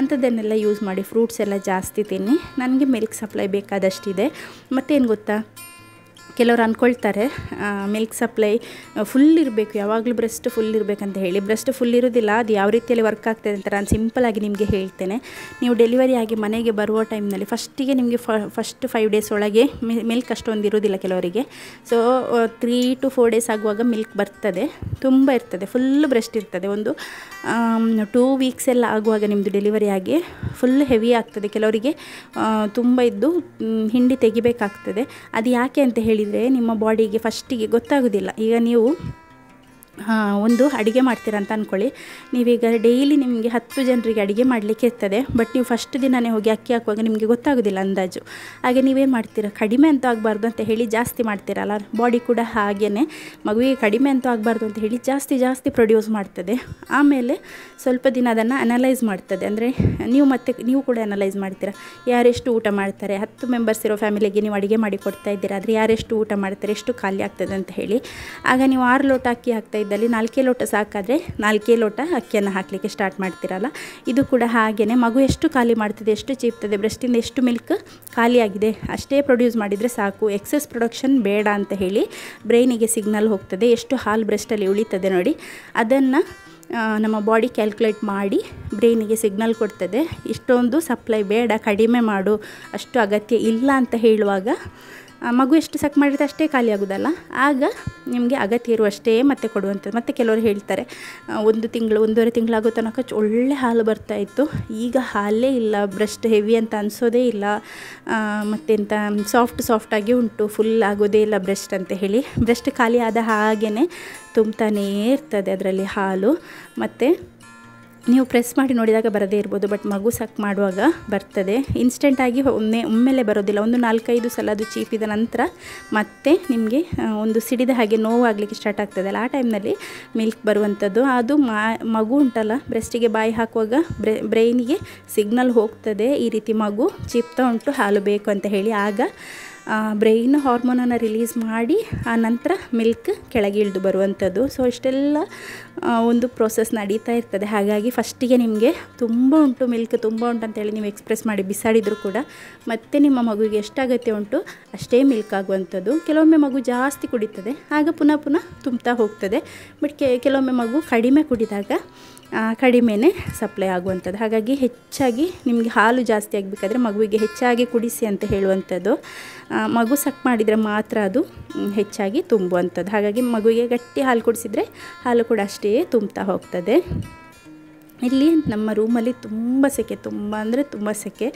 Speaker 1: ಅಂಥದ್ದನ್ನೆಲ್ಲ ಯೂಸ್ ಮಾಡಿ. ಫ್ರೂಟ್ಸ್ ಎಲ್ಲ ಜಾಸ್ತಿ ತಿನ್ನಿ. ನನಗೆ ಮಿಲ್ಕ್ ಸಪ್ಲೈ ಬೇಕಾದಷ್ಟಿದೆ. ಮತ್ತೇನು ಗೊತ್ತಾ, ಕೆಲವರು ಅಂದ್ಕೊಳ್ತಾರೆ ಮಿಲ್ಕ್ ಸಪ್ಲೈ ಫುಲ್ ಇರಬೇಕು, ಯಾವಾಗಲೂ ಬ್ರೆಸ್ಟ್ ಫುಲ್ ಇರಬೇಕಂತ ಹೇಳಿ. ಬ್ರೆಸ್ಟ್ ಫುಲ್ ಇರೋದಿಲ್ಲ. ಅದು ಯಾವ ರೀತಿಯಲ್ಲಿ ವರ್ಕ್ ಆಗ್ತದೆ ಅಂತ ನಾನು ಸಿಂಪಲಾಗಿ ನಿಮಗೆ ಹೇಳ್ತೇನೆ. ನೀವು ಡೆಲಿವರಿ ಆಗಿ ಮನೆಗೆ ಬರುವ ಟೈಮ್ನಲ್ಲಿ ಫಸ್ಟಿಗೆ ನಿಮಗೆ ಫಸ್ಟ್ 5 ಡೇಸ್ ಒಳಗೆ ಮಿಲ್ಕ್ ಅಷ್ಟೊಂದು ಇರೋದಿಲ್ಲ ಕೆಲವರಿಗೆ. ಸೊ 3 to 4 ಡೇಸ್ ಆಗುವಾಗ ಮಿಲ್ಕ್ ಬರ್ತದೆ, ತುಂಬ ಇರ್ತದೆ, ಫುಲ್ ಬ್ರೆಸ್ಟ್ ಇರ್ತದೆ. ಒಂದು 2 ವೀಕ್ಸ್ ಎಲ್ಲ ಆಗುವಾಗ ನಿಮ್ಮದು ಡೆಲಿವರಿ ಆಗಿ ಫುಲ್ ಹೆವಿ ಆಗ್ತದೆ. ಕೆಲವರಿಗೆ ತುಂಬ ಇದ್ದು ಹಿಂಡಿ ತೆಗಿಬೇಕಾಗ್ತದೆ. ಅದು ಯಾಕೆ ಅಂತ ಹೇಳಿ ನಿಮ್ಮ ಬಾಡಿಗೆ ಫಸ್ಟಿಗೆ ಗೊತ್ತಾಗೋದಿಲ್ಲ. ಈಗ ನೀವು ಒಂದು ಅಡುಗೆ ಮಾಡ್ತೀರಾ ಅಂತ ಅಂದ್ಕೊಳ್ಳಿ. ನೀವೀಗ ಡೈಲಿ ನಿಮಗೆ 10 ಜನರಿಗೆ ಅಡುಗೆ ಮಾಡಲಿಕ್ಕೆ ಇರ್ತದೆ. ಬಟ್ ನೀವು ಫಸ್ಟ್ ದಿನವೇ ಹೋಗಿ ಅಕ್ಕಿ ಹಾಕುವಾಗ ನಿಮಗೆ ಗೊತ್ತಾಗೋದಿಲ್ಲ ಅಂದಾಜು. ಹಾಗೆ ನೀವೇನು ಮಾಡ್ತೀರಾ, ಕಡಿಮೆ ಅಂತೂ ಆಗಬಾರ್ದು ಅಂತ ಹೇಳಿ ಜಾಸ್ತಿ ಮಾಡ್ತೀರಲ್ಲ, ಬಾಡಿ ಕೂಡ ಹಾಗೆಯೇ ಮಗುವಿಗೆ ಕಡಿಮೆ ಅಂತೂ ಆಗಬಾರ್ದು ಅಂತ ಹೇಳಿ ಜಾಸ್ತಿ ಪ್ರೊಡ್ಯೂಸ್ ಮಾಡ್ತದೆ. ಆಮೇಲೆ ಸ್ವಲ್ಪ ದಿನ ಅದನ್ನು ಅನಲೈಸ್ ಮಾಡ್ತದೆ. ಅಂದರೆ ನೀವು ಕೂಡ ಅನಲೈಸ್ ಮಾಡ್ತೀರಾ, ಯಾರೆಷ್ಟು ಊಟ ಮಾಡ್ತಾರೆ. 10 ಮೆಂಬರ್ಸ್ ಇರೋ ಫ್ಯಾಮಿಲಿಗೆ ನೀವು ಅಡುಗೆ ಮಾಡಿ ಕೊಡ್ತಾ ಇದ್ದೀರಾ, ಆದರೆ ಯಾರೆಷ್ಟು ಊಟ ಮಾಡ್ತಾರೆ, ಎಷ್ಟು ಖಾಲಿ ಆಗ್ತದೆ ಅಂತ ಹೇಳಿ. ಆಗ ನೀವು 6 ಲೋಟ ಅಕ್ಕಿ ಹಾಕ್ತಾ ಇದ್ದಲ್ಲಿ 4 ಲೋಟ ಸಾಕಾದರೆ 4 ಲೋಟ ಅಕ್ಕಿಯನ್ನು ಹಾಕಲಿಕ್ಕೆ ಸ್ಟಾರ್ಟ್ ಮಾಡ್ತೀರಲ್ಲ. ಇದು ಕೂಡ ಹಾಗೆಯೇ ಮಗು ಎಷ್ಟು ಖಾಲಿ ಮಾಡ್ತದೆ, ಎಷ್ಟು ಚೀಪ್ತದೆ, ಬ್ರೆಸ್ಟಿಂದ ಎಷ್ಟು ಮಿಲ್ಕ್ ಖಾಲಿಯಾಗಿದೆ ಅಷ್ಟೇ ಪ್ರೊಡ್ಯೂಸ್ ಮಾಡಿದರೆ ಸಾಕು, ಎಕ್ಸೆಸ್ ಪ್ರೊಡಕ್ಷನ್ ಬೇಡ ಅಂತ ಹೇಳಿ ಬ್ರೈನಿಗೆ ಸಿಗ್ನಲ್ ಹೋಗ್ತದೆ. ಎಷ್ಟು ಹಾಲು ಬ್ರೆಸ್ಟಲ್ಲಿ ಉಳಿತದೆ ನೋಡಿ, ಅದನ್ನು ನಮ್ಮ ಬಾಡಿ ಕ್ಯಾಲ್ಕುಲೇಟ್ ಮಾಡಿ ಬ್ರೈನಿಗೆ ಸಿಗ್ನಲ್ ಕೊಡ್ತದೆ. ಇಷ್ಟೊಂದು ಸಪ್ಲೈ ಬೇಡ, ಕಡಿಮೆ ಮಾಡು, ಅಷ್ಟು ಅಗತ್ಯ ಇಲ್ಲ ಅಂತ ಹೇಳುವಾಗ ಮಗು ಎಷ್ಟು ಸಕ್ ಮಾಡಿರುತ್ತೆ ಅಷ್ಟೇ ಖಾಲಿ ಆಗೋದಲ್ಲ. ಆಗ ನಿಮಗೆ ಅಗತ್ಯ ಇರುವಷ್ಟೇ ಮತ್ತೆ ಕೊಡುವಂಥದ್ದು. ಮತ್ತು ಕೆಲವರು ಹೇಳ್ತಾರೆ 1 ತಿಂಗಳು 1.5 ತಿಂಗಳಾಗೋ ತನಕ ಒಳ್ಳೆ ಹಾಲು ಬರ್ತಾಯಿತ್ತು, ಈಗ ಹಾಲೇ ಇಲ್ಲ, ಬ್ರೆಸ್ಟ್ ಹೆವಿ ಅಂತ ಅನಿಸೋದೇ ಇಲ್ಲ, ಮತ್ತೆಂತ ಸಾಫ್ಟಾಗಿ ಉಂಟು, ಫುಲ್ ಆಗೋದೇ ಇಲ್ಲ ಬ್ರೆಸ್ಟ್ ಅಂತ ಹೇಳಿ. ಬ್ರೆಸ್ಟ್ ಖಾಲಿ ಆದ ಹಾಗೇ ತುಂಬ್ತಾನೇ ಇರ್ತದೆ ಅದರಲ್ಲಿ ಹಾಲು. ಮತ್ತು ನೀವು ಪ್ರೆಸ್ ಮಾಡಿ ನೋಡಿದಾಗ ಬರದೇ ಇರ್ಬೋದು, ಬಟ್ ಮಗು ಸಕ್ ಮಾಡುವಾಗ ಬರ್ತದೆ. ಇನ್ಸ್ಟೆಂಟಾಗಿ ಒಮ್ಮೆಲೆ ಬರೋದಿಲ್ಲ, ಒಂದು 4-5 ಸಲ ಅದು ಚೀಪಿದ ನಂತರ ಮತ್ತೆ ನಿಮಗೆ ಒಂದು ಸಿಡಿದ ಹಾಗೆ ನೋವಾಗಲಿಕ್ಕೆ ಸ್ಟಾರ್ಟ್ ಆಗ್ತದಲ್ಲ, ಆ ಟೈಮ್ನಲ್ಲಿ ಮಿಲ್ಕ್ ಬರುವಂಥದ್ದು. ಅದು ಮಗು ಉಂಟಲ್ಲ, ಬ್ರೆಸ್ಟಿಗೆ ಬಾಯಿ ಹಾಕುವಾಗ ಬ್ರೈನಿಗೆ ಸಿಗ್ನಲ್ ಹೋಗ್ತದೆ, ಈ ರೀತಿ ಮಗು ಚೀಪ್ತಾ ಉಂಟು, ಹಾಲು ಬೇಕು ಅಂತ ಹೇಳಿ. ಆಗ ಬ್ರೈನ್ ಹಾರ್ಮೋನನ್ನು ರಿಲೀಸ್ ಮಾಡಿ ಆ ನಂತರ ಮಿಲ್ಕ್ ಕೆಳಗೆ ಇಳಿದು ಬರುವಂಥದ್ದು. ಸೊ ಇಷ್ಟೆಲ್ಲ ಒಂದು ಪ್ರೋಸೆಸ್ ನಡೀತಾ ಇರ್ತದೆ. ಹಾಗಾಗಿ ಫಸ್ಟಿಗೆ ನಿಮಗೆ ತುಂಬ ಉಂಟು ಮಿಲ್ಕ್, ತುಂಬ ಉಂಟು ಅಂತೇಳಿ ನೀವು ಎಕ್ಸ್ಪ್ರೆಸ್ ಮಾಡಿ ಬಿಸಾಡಿದರೂ ಕೂಡ ಮತ್ತೆ ನಿಮ್ಮ ಮಗುವಿಗೆ ಎಷ್ಟು ಅಗತ್ಯ ಉಂಟು ಅಷ್ಟೇ ಮಿಲ್ಕ್ ಆಗುವಂಥದ್ದು. ಕೆಲವೊಮ್ಮೆ ಮಗು ಜಾಸ್ತಿ ಕುಡಿತದೆ, ಆಗ ಪುನಃ ತುಂಬ್ತಾ ಹೋಗ್ತದೆ. ಬಟ್ ಕೆಲವೊಮ್ಮೆ ಮಗು ಕಡಿಮೆ ಕುಡಿದಾಗ ಕಡಿಮೆನೇ ಸಪ್ಲೈ ಆಗುವಂಥದ್ದು. ಹಾಗಾಗಿ ಹೆಚ್ಚಾಗಿ ನಿಮಗೆ ಹಾಲು ಜಾಸ್ತಿ ಆಗಬೇಕಾದ್ರೆ ಮಗುವಿಗೆ ಹೆಚ್ಚಾಗಿ ಕುಡಿಸಿ ಅಂತ ಹೇಳುವಂಥದ್ದು. ಮಗು ಸಕ್ ಮಾಡಿದರೆ ಮಾತ್ರ ಅದು ಹೆಚ್ಚಾಗಿ ತುಂಬುವಂಥದ್ದು. ಹಾಗಾಗಿ ಮಗುವಿಗೆ ಗಟ್ಟಿ ಹಾಲು ಕುಡಿಸಿದರೆ ಹಾಲು ಕೂಡ ಅಷ್ಟೇ ತುಂಬ್ತಾ ಹೋಗ್ತದೆ. ಇಲ್ಲಿ ನಮ್ಮ ರೂಮಲ್ಲಿ ತುಂಬ ಸೆಕೆ, ತುಂಬ ಸೆಕೆ.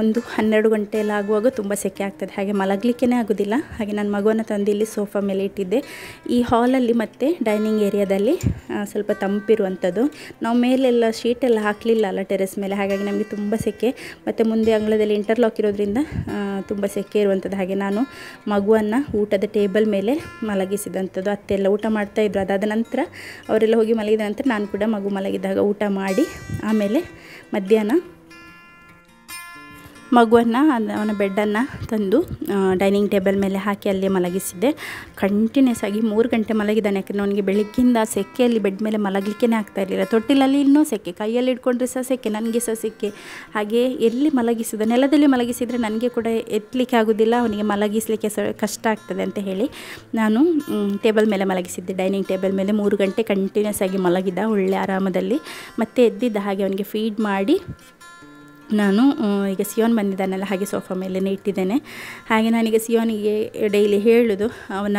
Speaker 1: ಒಂದು 12 ಗಂಟೆ ಎಲ್ಲ ಆಗುವಾಗ ತುಂಬ ಸೆಕೆ ಆಗ್ತದೆ, ಹಾಗೆ ಮಲಗಲಿಕ್ಕೇ ಆಗೋದಿಲ್ಲ. ಹಾಗೆ ನನ್ನ ಮಗುವನ್ನು ತಂದು ಇಲ್ಲಿ ಸೋಫಾ ಮೇಲೆ ಇಟ್ಟಿದ್ದೆ. ಈ ಹಾಲಲ್ಲಿ ಮತ್ತು ಡೈನಿಂಗ್ ಏರಿಯಾದಲ್ಲಿ ಸ್ವಲ್ಪ ತಂಪಿರುವಂಥದ್ದು. ನಾವು ಮೇಲೆಲ್ಲ ಶೀಟೆಲ್ಲ ಹಾಕಲಿಲ್ಲ ಅಲ್ಲ ಟೆರೆಸ್ ಮೇಲೆ, ಹಾಗಾಗಿ ನಮಗೆ ತುಂಬ ಸೆಕೆ. ಮತ್ತು ಮುಂದೆ ಅಂಗಳದಲ್ಲಿ ಇಂಟರ್ಲಾಕ್ ಇರೋದ್ರಿಂದ ತುಂಬ ಸೆಕೆ ಇರುವಂಥದ್ದು. ಹಾಗೆ ನಾನು ಮಗುವನ್ನು ಊಟದ ಟೇಬಲ್ ಮೇಲೆ ಮಲಗಿಸಿದಂಥದ್ದು. ಅತ್ತೆಲ್ಲ ಊಟ ಮಾಡ್ತಾಯಿದ್ರು. ಅದಾದ ನಂತರ ಅವರೆಲ್ಲ ಹೋಗಿ ಮಲಗಿದ ನಂತರ ನಾನು ಕೂಡ ಮಗು ಮಲಗಿದಾಗ ಊಟ ಮಾಡಿ ಆಮೇಲೆ ಮಧ್ಯಾಹ್ನ ಮಗುವನ್ನು ಅವನ ಬೆಡ್ಡನ್ನು ತಂದು ಡೈನಿಂಗ್ ಟೇಬಲ್ ಮೇಲೆ ಹಾಕಿ ಅಲ್ಲೇ ಮಲಗಿಸಿದ್ದೆ. ಕಂಟಿನ್ಯೂಸ್ ಆಗಿ 3 ಗಂಟೆ ಮಲಗಿದ್ದಾನೆ. ಯಾಕಂದರೆ ಅವನಿಗೆ ಬೆಳಗ್ಗಿಂದ ಸೆಕೆಯಲ್ಲಿ ಬೆಡ್ ಮೇಲೆ ಮಲಗಲಿಕ್ಕೇ ಆಗ್ತಾ ಇರಲಿಲ್ಲ. ತೊಟ್ಟಿಲಲ್ಲಿ ಇನ್ನೂ ಸೆಕೆ, ಕೈಯಲ್ಲಿ ಇಟ್ಕೊಂಡ್ರೆ ಸಹ ಸೆಕೆ, ನನಗೆ ಸಹ ಸೆಕೆ. ಹಾಗೆ ಎಲ್ಲಿ ಮಲಗಿಸಿದ, ನೆಲದಲ್ಲಿ ಮಲಗಿಸಿದರೆ ನನಗೆ ಕೂಡ ಎತ್ತಲಿಕ್ಕೆ ಆಗೋದಿಲ್ಲ, ಅವನಿಗೆ ಮಲಗಿಸಲಿಕ್ಕೆ ಕಷ್ಟ ಆಗ್ತದೆ ಅಂತ ಹೇಳಿ ನಾನು ಟೇಬಲ್ ಮೇಲೆ ಮಲಗಿಸಿದ್ದೆ. ಡೈನಿಂಗ್ ಟೇಬಲ್ ಮೇಲೆ 3 ಗಂಟೆ ಕಂಟಿನ್ಯೂಸ್ ಆಗಿ ಮಲಗಿದ್ದ ಒಳ್ಳೆ ಆರಾಮದಲ್ಲಿ. ಮತ್ತೆ ಎದ್ದಿದ್ದ ಹಾಗೆ ಅವನಿಗೆ ಫೀಡ್ ಮಾಡಿ ನಾನು ಈಗ ಸಿಯೋನ್ ಬಂದಿದ್ದಾನಲ್ಲ, ಹಾಗೆ ಸೋಫಾ ಮೇಲೆ ಇಟ್ಟಿದ್ದೇನೆ. ಹಾಗೆ ನಾನೀಗ ಸಿಯೋನಿಗೆ ಡೈಲಿ ಹೇಳೋದು, ಅವನ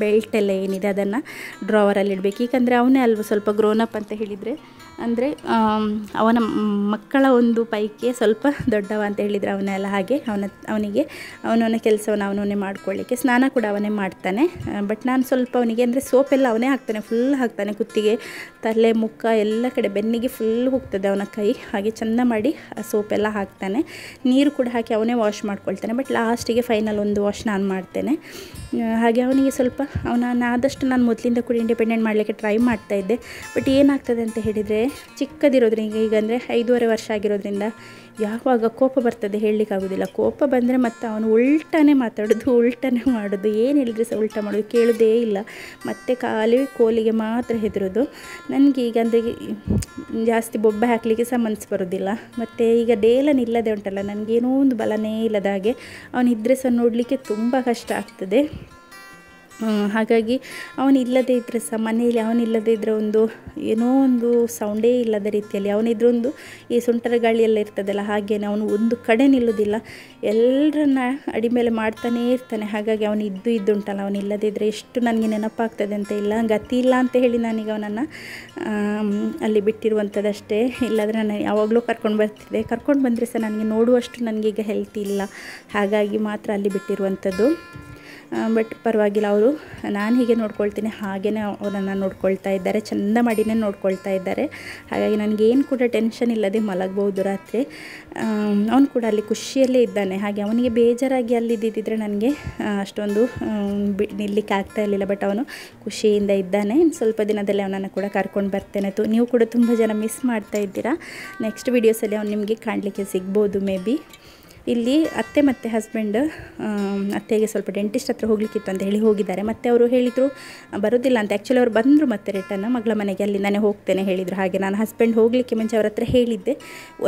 Speaker 1: ಬೆಲ್ಟೆಲ್ಲ ಏನಿದೆ ಅದನ್ನು ಡ್ರಾವರಲ್ಲಿ ಇಡಬೇಕು. ಏಕೆಂದರೆ ಅವನೇ ಅಲ್ವ ಸ್ವಲ್ಪ ಗ್ರೋನಪ್ ಅಂತ ಹೇಳಿದರೆ, ಅಂದರೆ ಅವನ ಮಕ್ಕಳ ಒಂದು ಪೈಕಿ ಸ್ವಲ್ಪ ದೊಡ್ಡವ ಅಂತ ಹೇಳಿದರೆ ಅವನೆಲ್ಲ. ಹಾಗೆ ಅವನಿಗೆ ಅವನವನ ಕೆಲಸವನ್ನು ಅವನವನೇ ಮಾಡ್ಕೊಳ್ಳಿಕ್ಕೆ ಸ್ನಾನ ಕೂಡ ಅವನೇ ಮಾಡ್ತಾನೆ. ಬಟ್ ನಾನು ಸ್ವಲ್ಪ ಅವನಿಗೆ ಅಂದರೆ ಸೋಪೆಲ್ಲ ಅವನೇ ಹಾಕ್ತಾನೆ, ಫುಲ್ ಹಾಕ್ತಾನೆ, ಕುತ್ತಿಗೆ, ತಲೆ, ಮುಖ ಎಲ್ಲ ಕಡೆ, ಬೆನ್ನಿಗೆ ಫುಲ್ ಹೋಗ್ತದೆ ಅವನ ಕೈ. ಹಾಗೆ ಚೆಂದ ಮಾಡಿ ಆ ಸೋಪೆಲ್ಲ ಹಾಕ್ತಾನೆ. ನೀರು ಕೂಡ ಹಾಕಿ ಅವನೇ ವಾಶ್ ಮಾಡ್ಕೊಳ್ತಾನೆ. ಬಟ್ ಲಾಸ್ಟಿಗೆ ಫೈನಲ್ ಒಂದು ವಾಶ್ ನಾನು ಮಾಡ್ತೇನೆ. ಹಾಗೆ ಅವನಿಗೆ ಸ್ವಲ್ಪ ಆದಷ್ಟು ನಾನು ಮೊದಲಿಂದ ಕೂಡ ಇಂಡಿಪೆಂಡೆಂಟ್ ಮಾಡಲಿಕ್ಕೆ ಟ್ರೈ ಮಾಡ್ತಾಯಿದ್ದೆ. ಬಟ್ ಏನಾಗ್ತದೆ ಅಂತ ಹೇಳಿದರೆ, ಚಿಕ್ಕದಿರೋದ್ರಿಂದ ಈಗ ಅಂದರೆ 5.5 ವರ್ಷ ಆಗಿರೋದ್ರಿಂದ ಯಾವಾಗ ಕೋಪ ಬರ್ತದೆ ಹೇಳಲಿಕ್ಕಾಗೋದಿಲ್ಲ. ಕೋಪ ಬಂದರೆ ಮತ್ತು ಅವನು ಉಲ್ಟನೇ ಮಾತಾಡೋದು, ಉಲ್ಟನೇ ಮಾಡೋದು, ಏನು ಹೇಳಿದ್ರೆ ಸಹ ಉಲ್ಟ ಮಾಡೋದು, ಕೇಳೋದೇ ಇಲ್ಲ. ಮತ್ತು ಖಾಲಿ ಕೋಲಿಗೆ ಮಾತ್ರ ಹೆದರೋದು. ನನಗೆ ಈಗ ಅಂದರೆ ಜಾಸ್ತಿ ಬೊಬ್ಬೆ ಹಾಕಲಿಕ್ಕೆ ಸಹ ಮನಸ್ಸು ಬರೋದಿಲ್ಲ. ಮತ್ತು ಈಗ ಡೇಲನ್ ಇಲ್ಲದೆ ಉಂಟಲ್ಲ, ನನಗೇನೋ ಒಂದು ಬಲನೇ ಇಲ್ಲದ ಹಾಗೆ ಅವನಿದ್ದರೆ ಸಹ ನೋಡಲಿಕ್ಕೆ ತುಂಬ ಕಷ್ಟ ಆಗ್ತದೆ. ಹಾಗಾಗಿ ಅವನಿಲ್ಲದೇ ಇದ್ದರೆ ಸಹ ಮನೆಯಲ್ಲಿ ಅವನಿಲ್ಲದೇ ಇದ್ದರೆ ಒಂದು ಏನೋ ಒಂದು ಸೌಂಡೇ ಇಲ್ಲದ ರೀತಿಯಲ್ಲಿ, ಅವನಿದ್ರೊಂದು ಈ ಸುಂಟರ ಗಾಳಿ ಎಲ್ಲ ಇರ್ತದಲ್ಲ ಹಾಗೇನೆ, ಅವನು ಒಂದು ಕಡೆ ನಿಲ್ಲೋದಿಲ್ಲ, ಎಲ್ಲರನ್ನ ಅಡಿ ಮೇಲೆ ಮಾಡ್ತಾನೇ ಇರ್ತಾನೆ. ಹಾಗಾಗಿ ಅವನು ಇದ್ದುಂಟಲ್ಲ, ಅವನಿಲ್ಲದೇ ಇದ್ದರೆ ಎಷ್ಟು ನನಗೆ ನೆನಪಾಗ್ತದೆ ಅಂತ ಇಲ್ಲ, ಗತಿ ಇಲ್ಲ ಅಂತ ಹೇಳಿ ನಾನೀಗ ಅವನನ್ನು ಅಲ್ಲಿ ಬಿಟ್ಟಿರುವಂಥದ್ದಷ್ಟೇ. ಇಲ್ಲಾಂದರೆ ನಾನು ಯಾವಾಗಲೂ ಕರ್ಕೊಂಡು ಬಂದರೆ ಸಹ ನನಗೆ ನೋಡುವಷ್ಟು ನನಗೀಗ ಹೆಲ್ತ್ ಇಲ್ಲ, ಹಾಗಾಗಿ ಮಾತ್ರ ಅಲ್ಲಿ ಬಿಟ್ಟಿರುವಂಥದ್ದು. ಬಟ್ ಪರವಾಗಿಲ್ಲ, ಅವರು ನಾನು ಹೀಗೆ ನೋಡ್ಕೊಳ್ತೀನಿ ಹಾಗೇ ಅವರನ್ನು ನೋಡ್ಕೊಳ್ತಾ ಇದ್ದಾರೆ, ಚೆಂದ ಮಾಡಿನೇ ನೋಡ್ಕೊಳ್ತಾ ಇದ್ದಾರೆ. ಹಾಗಾಗಿ ನನಗೇನು ಕೂಡ ಟೆನ್ಷನ್ ಇಲ್ಲದೆ ಮಲಗ್ಬೋದು ರಾತ್ರಿ. ಅವನು ಕೂಡ ಅಲ್ಲಿ ಖುಷಿಯಲ್ಲೇ ಇದ್ದಾನೆ. ಹಾಗೆ ಅವನಿಗೆ ಬೇಜಾರಾಗಿ ಅಲ್ಲಿದ್ದಿದ್ದರೆ ನನಗೆ ಅಷ್ಟೊಂದು ನಿಲ್ಲಕ್ಕೆ ಆಗ್ತಾ ಇರಲಿಲ್ಲ. ಬಟ್ ಅವನು ಖುಷಿಯಿಂದ ಇದ್ದಾನೆ. ಇನ್ನು ಸ್ವಲ್ಪ ದಿನದಲ್ಲಿ ಅವನನ್ನು ಕೂಡ ಕರ್ಕೊಂಡು ಬರ್ತೇನೆ. ನೀವು ಕೂಡ ತುಂಬ ಜನ ಮಿಸ್ ಮಾಡ್ತಾ ಇದ್ದೀರಾ. ನೆಕ್ಸ್ಟ್ ವೀಡಿಯೋಸಲ್ಲಿ ಅವ್ನು ನಿಮಗೆ ಕಾಣಲಿಕ್ಕೆ ಸಿಗ್ಬೋದು ಮೇ ಬಿ. ಇಲ್ಲಿ ಅತ್ತೆ ಮತ್ತು ಹಸ್ಬೆಂಡ್, ಅತ್ತೆಗೆ ಸ್ವಲ್ಪ ಡೆಂಟಿಸ್ಟ್ ಹತ್ರ ಹೋಗಲಿಕ್ಕಿತ್ತು ಅಂತ ಹೇಳಿ ಹೋಗಿದ್ದಾರೆ. ಮತ್ತು ಅವರು ಹೇಳಿದರು ಬರೋದಿಲ್ಲ ಅಂತ. ಆ್ಯಕ್ಚುಲಿ ಅವರು ಬಂದರು ಮತ್ತೆ ರಿಟರ್ನ್ ಮಗಳ ಮನೆಗೆ, ಅಲ್ಲಿಂದಾನೆ ಹೋಗ್ತೇನೆ ಹೇಳಿದರು. ಹಾಗೆ ನಾನು ಹಸ್ಬೆಂಡ್ ಹೋಗಲಿಕ್ಕೆ ಮುಂಚೆ ಅವ್ರ ಹತ್ರ ಹೇಳಿದ್ದೆ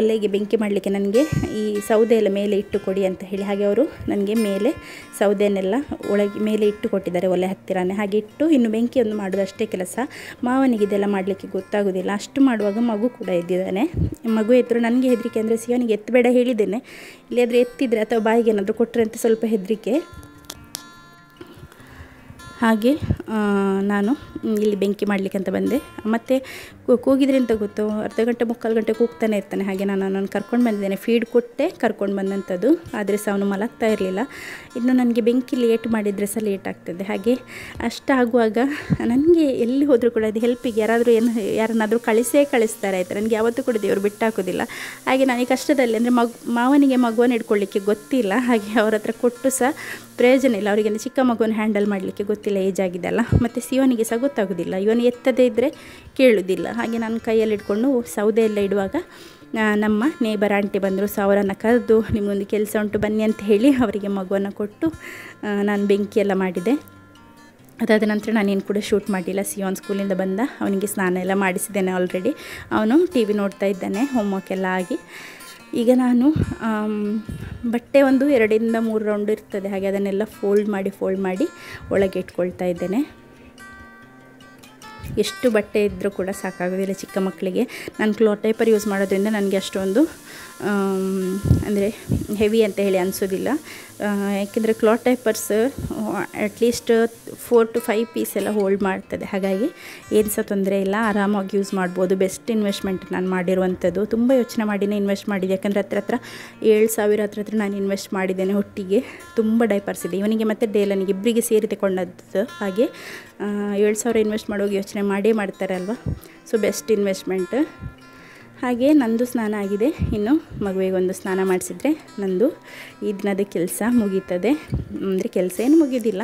Speaker 1: ಒಲೆಗೆ ಬೆಂಕಿ ಮಾಡಲಿಕ್ಕೆ ನನಗೆ ಈ ಸೌದೆ ಎಲ್ಲ ಮೇಲೆ ಇಟ್ಟು ಕೊಡಿ ಅಂತ ಹೇಳಿ. ಹಾಗೆ ಅವರು ನನಗೆ ಮೇಲೆ ಸೌದೆಯನ್ನೆಲ್ಲ ಒಳಗೆ ಮೇಲೆ ಇಟ್ಟು ಕೊಟ್ಟಿದ್ದಾರೆ ಒಲೆ ಹತ್ತಿರನೇ. ಹಾಗೆ ಇಟ್ಟು ಇನ್ನು ಬೆಂಕಿಯನ್ನು ಮಾಡೋದು ಅಷ್ಟೇ ಕೆಲಸ. ಮಾವನಿಗೆ ಇದೆಲ್ಲ ಮಾಡಲಿಕ್ಕೆ ಗೊತ್ತಾಗೋದಿಲ್ಲ. ಅಷ್ಟು ಮಾಡುವಾಗ ಮಗು ಕೂಡ ಎದ್ದಿದ್ದಾನೆ. ಮಗು ಎತ್ತರು ನನಗೆ ಹೆದರಿಕೆ, ಅಂದರೆ ಶಿವನಿಗೆ ಎತ್ತಬೇಡ ಹೇಳಿದ್ದೇನೆ, ಇಲ್ಲಾದರೆ ಎತ್ತಿದರೆ ಅಥವಾ ಬಾಯಿಗೆ ಏನಾದರೂ ಕೊಟ್ಟರೆ ಅಂತ ಸ್ವಲ್ಪ ಹೆದರಿಕೆ. ಹಾಗೆ ನಾನು ಇಲ್ಲಿ ಬೆಂಕಿ ಮಾಡಲಿಕ್ಕೆ ಅಂತ ಬಂದೆ. ಮತ್ತು ಕೂಗಿದ್ರೆ ಅಂತ ಗೊತ್ತು, ಅರ್ಧ ಗಂಟೆ ಮುಕ್ಕಾಲು ಗಂಟೆ ಕೂಗ್ತಾನೆ ಇರ್ತಾನೆ. ಹಾಗೆ ನಾನು ಕರ್ಕೊಂಡು ಬಂದಿದ್ದೇನೆ, ಫೀಡ್ ಕೊಟ್ಟೆ ಕರ್ಕೊಂಡು ಬಂದಂಥದ್ದು. ಆದರೆ ಸಹ ಅವನು ಮಲಗ್ತಾ ಇರಲಿಲ್ಲ. ಇನ್ನು ನನಗೆ ಬೆಂಕಿ ಲೇಟ್ ಮಾಡಿದರೆ ಸಹ ಲೇಟ್ ಆಗ್ತದೆ. ಹಾಗೆ ಅಷ್ಟಾಗುವಾಗ ನನಗೆ ಎಲ್ಲಿ ಹೋದರೂ ಕೂಡ ಅದು ಹೆಲ್ಪಿಗೆ ಯಾರನ್ನಾದರೂ ಕಳಿಸ್ತಾರೆ ಆಯಿತು. ನನಗೆ ಯಾವತ್ತೂ ಕೂಡ ದೇವರು ಬಿಟ್ಟಾಕೋದಿಲ್ಲ. ಹಾಗೆ ನಾನು ಈ ಕಷ್ಟದಲ್ಲಿ, ಅಂದರೆ ಮಾವನಿಗೆ ಮಗುವನ್ನು ಇಟ್ಕೊಳ್ಳಿಕ್ಕೆ ಗೊತ್ತಿಲ್ಲ. ಹಾಗೆ ಅವ್ರ ಹತ್ರ ಕೊಟ್ಟು ಸಹ ಪ್ರಯೋಜನ ಇಲ್ಲ. ಅವರಿಗೆ ಚಿಕ್ಕ ಮಗುವನ್ನು ಹ್ಯಾಂಡಲ್ ಮಾಡಲಿಕ್ಕೆ ಗೊತ್ತಿಲ್ಲ, ಏಜ್ ಆಗಿದೆಲ್ಲ. ಮತ್ತು ಶಿವನಿಗೆ ಸಹ ಗೊತ್ತಾಗೋದಿಲ್ಲ, ಇವನು ಎತ್ತದೇ ಇದ್ದರೆ ಕೇಳೋದಿಲ್ಲ. ಹಾಗೆ ನಾನು ಕೈಯಲ್ಲಿ ಇಟ್ಕೊಂಡು ಸೌದೆ ಎಲ್ಲ ಇಡುವಾಗ ನಮ್ಮ ನೇಬರ್ ಆಂಟಿ ಬಂದರು. ಸೊ ಅವರನ್ನು ಕರೆದು ನಿಮಗೊಂದು ಕೆಲಸ ಉಂಟು ಬನ್ನಿ ಅಂತ ಹೇಳಿ ಅವರಿಗೆ ಮಗುವನ್ನು ಕೊಟ್ಟು ನಾನು ಬೆಂಕಿ ಎಲ್ಲ ಮಾಡಿದೆ. ಅದಾದ ನಂತರ ನಾನೇನು ಕೂಡ ಶೂಟ್ ಮಾಡಿಲ್ಲ. ಸಿಯೋನ್ ಸ್ಕೂಲಿಂದ ಬಂದ, ಅವನಿಗೆ ಸ್ನಾನ ಎಲ್ಲ ಮಾಡಿಸಿದ್ದೇನೆ ಆಲ್ರೆಡಿ. ಅವನು ಟಿ ವಿ ನೋಡ್ತಾ ಇದ್ದಾನೆ, ಹೋಮ್ವರ್ಕ್ ಎಲ್ಲ ಆಗಿ. ಈಗ ನಾನು ಬಟ್ಟೆ ಒಂದು 2-3 ರೌಂಡ್ ಇರ್ತದೆ. ಹಾಗೆ ಅದನ್ನೆಲ್ಲ ಫೋಲ್ಡ್ ಮಾಡಿ ಒಳಗೆ ಇಟ್ಕೊಳ್ತಾ ಇದ್ದೇನೆ. ಎಷ್ಟು ಬಟ್ಟೆ ಇದ್ದರೂ ಕೂಡ ಸಾಕಾಗೋದಿಲ್ಲ ಚಿಕ್ಕ ಮಕ್ಕಳಿಗೆ. ನಾನು ಕ್ಲಾತ್ ಡೈಪರ್ ಯೂಸ್ ಮಾಡೋದ್ರಿಂದ ನನಗೆ ಅಷ್ಟೊಂದು ಅಂದರೆ ಹೆವಿ ಅಂತ ಹೇಳಿ ಅನಿಸೋದಿಲ್ಲ. ಯಾಕೆಂದರೆ cloth diapers at least 4 to 5 piece ಎಲ್ಲ ಹೋಲ್ಡ್ ಮಾಡ್ತದೆ. ಹಾಗಾಗಿ ಏನು ಸಹ ತೊಂದರೆ ಇಲ್ಲ, ಆರಾಮಾಗಿ ಯೂಸ್ ಮಾಡ್ಬೋದು. ಬೆಸ್ಟ್ ಇನ್ವೆಸ್ಟ್ಮೆಂಟ್ ನಾನು ಮಾಡಿರುವಂಥದ್ದು. ತುಂಬ ಯೋಚನೆ ಮಾಡಿನೇ ಇನ್ವೆಸ್ಟ್ ಮಾಡಿದೆ. ಯಾಕಂದರೆ ಹತ್ರ 7,000 ಹತ್ರ ನಾನು ಇನ್ವೆಸ್ಟ್ ಮಾಡಿದ್ದೇನೆ ಒಟ್ಟಿಗೆ. ತುಂಬ ಡೈಪರ್ಸ್ ಇದೆ, ಇವನಿಗೆ ಮತ್ತು ಡೇಲನಿಗೆ ಇಬ್ಬರಿಗೆ ಸೇರಿ ತಗೊಂಡದ್ದು. ಹಾಗೆ 7,000 ಇನ್ವೆಸ್ಟ್ ಮಾಡುವಾಗ ಯೋಚನೆ ಮಾಡ್ತಾರೆ ಅಲ್ವಾ. So best investment. ಹಾಗೆ ನಂದು ಸ್ನಾನ ಆಗಿದೆ. ಇನ್ನು ಮಗುವಿಗೊಂದು ಸ್ನಾನ ಮಾಡಿಸಿದ್ರೆ ನಂದು ಈ ದಿನದ ಕೆಲಸ ಮುಗೀತದೆ. ಅಂದರೆ ಕೆಲಸ ಏನು ಮುಗಿಯೋದಿಲ್ಲ,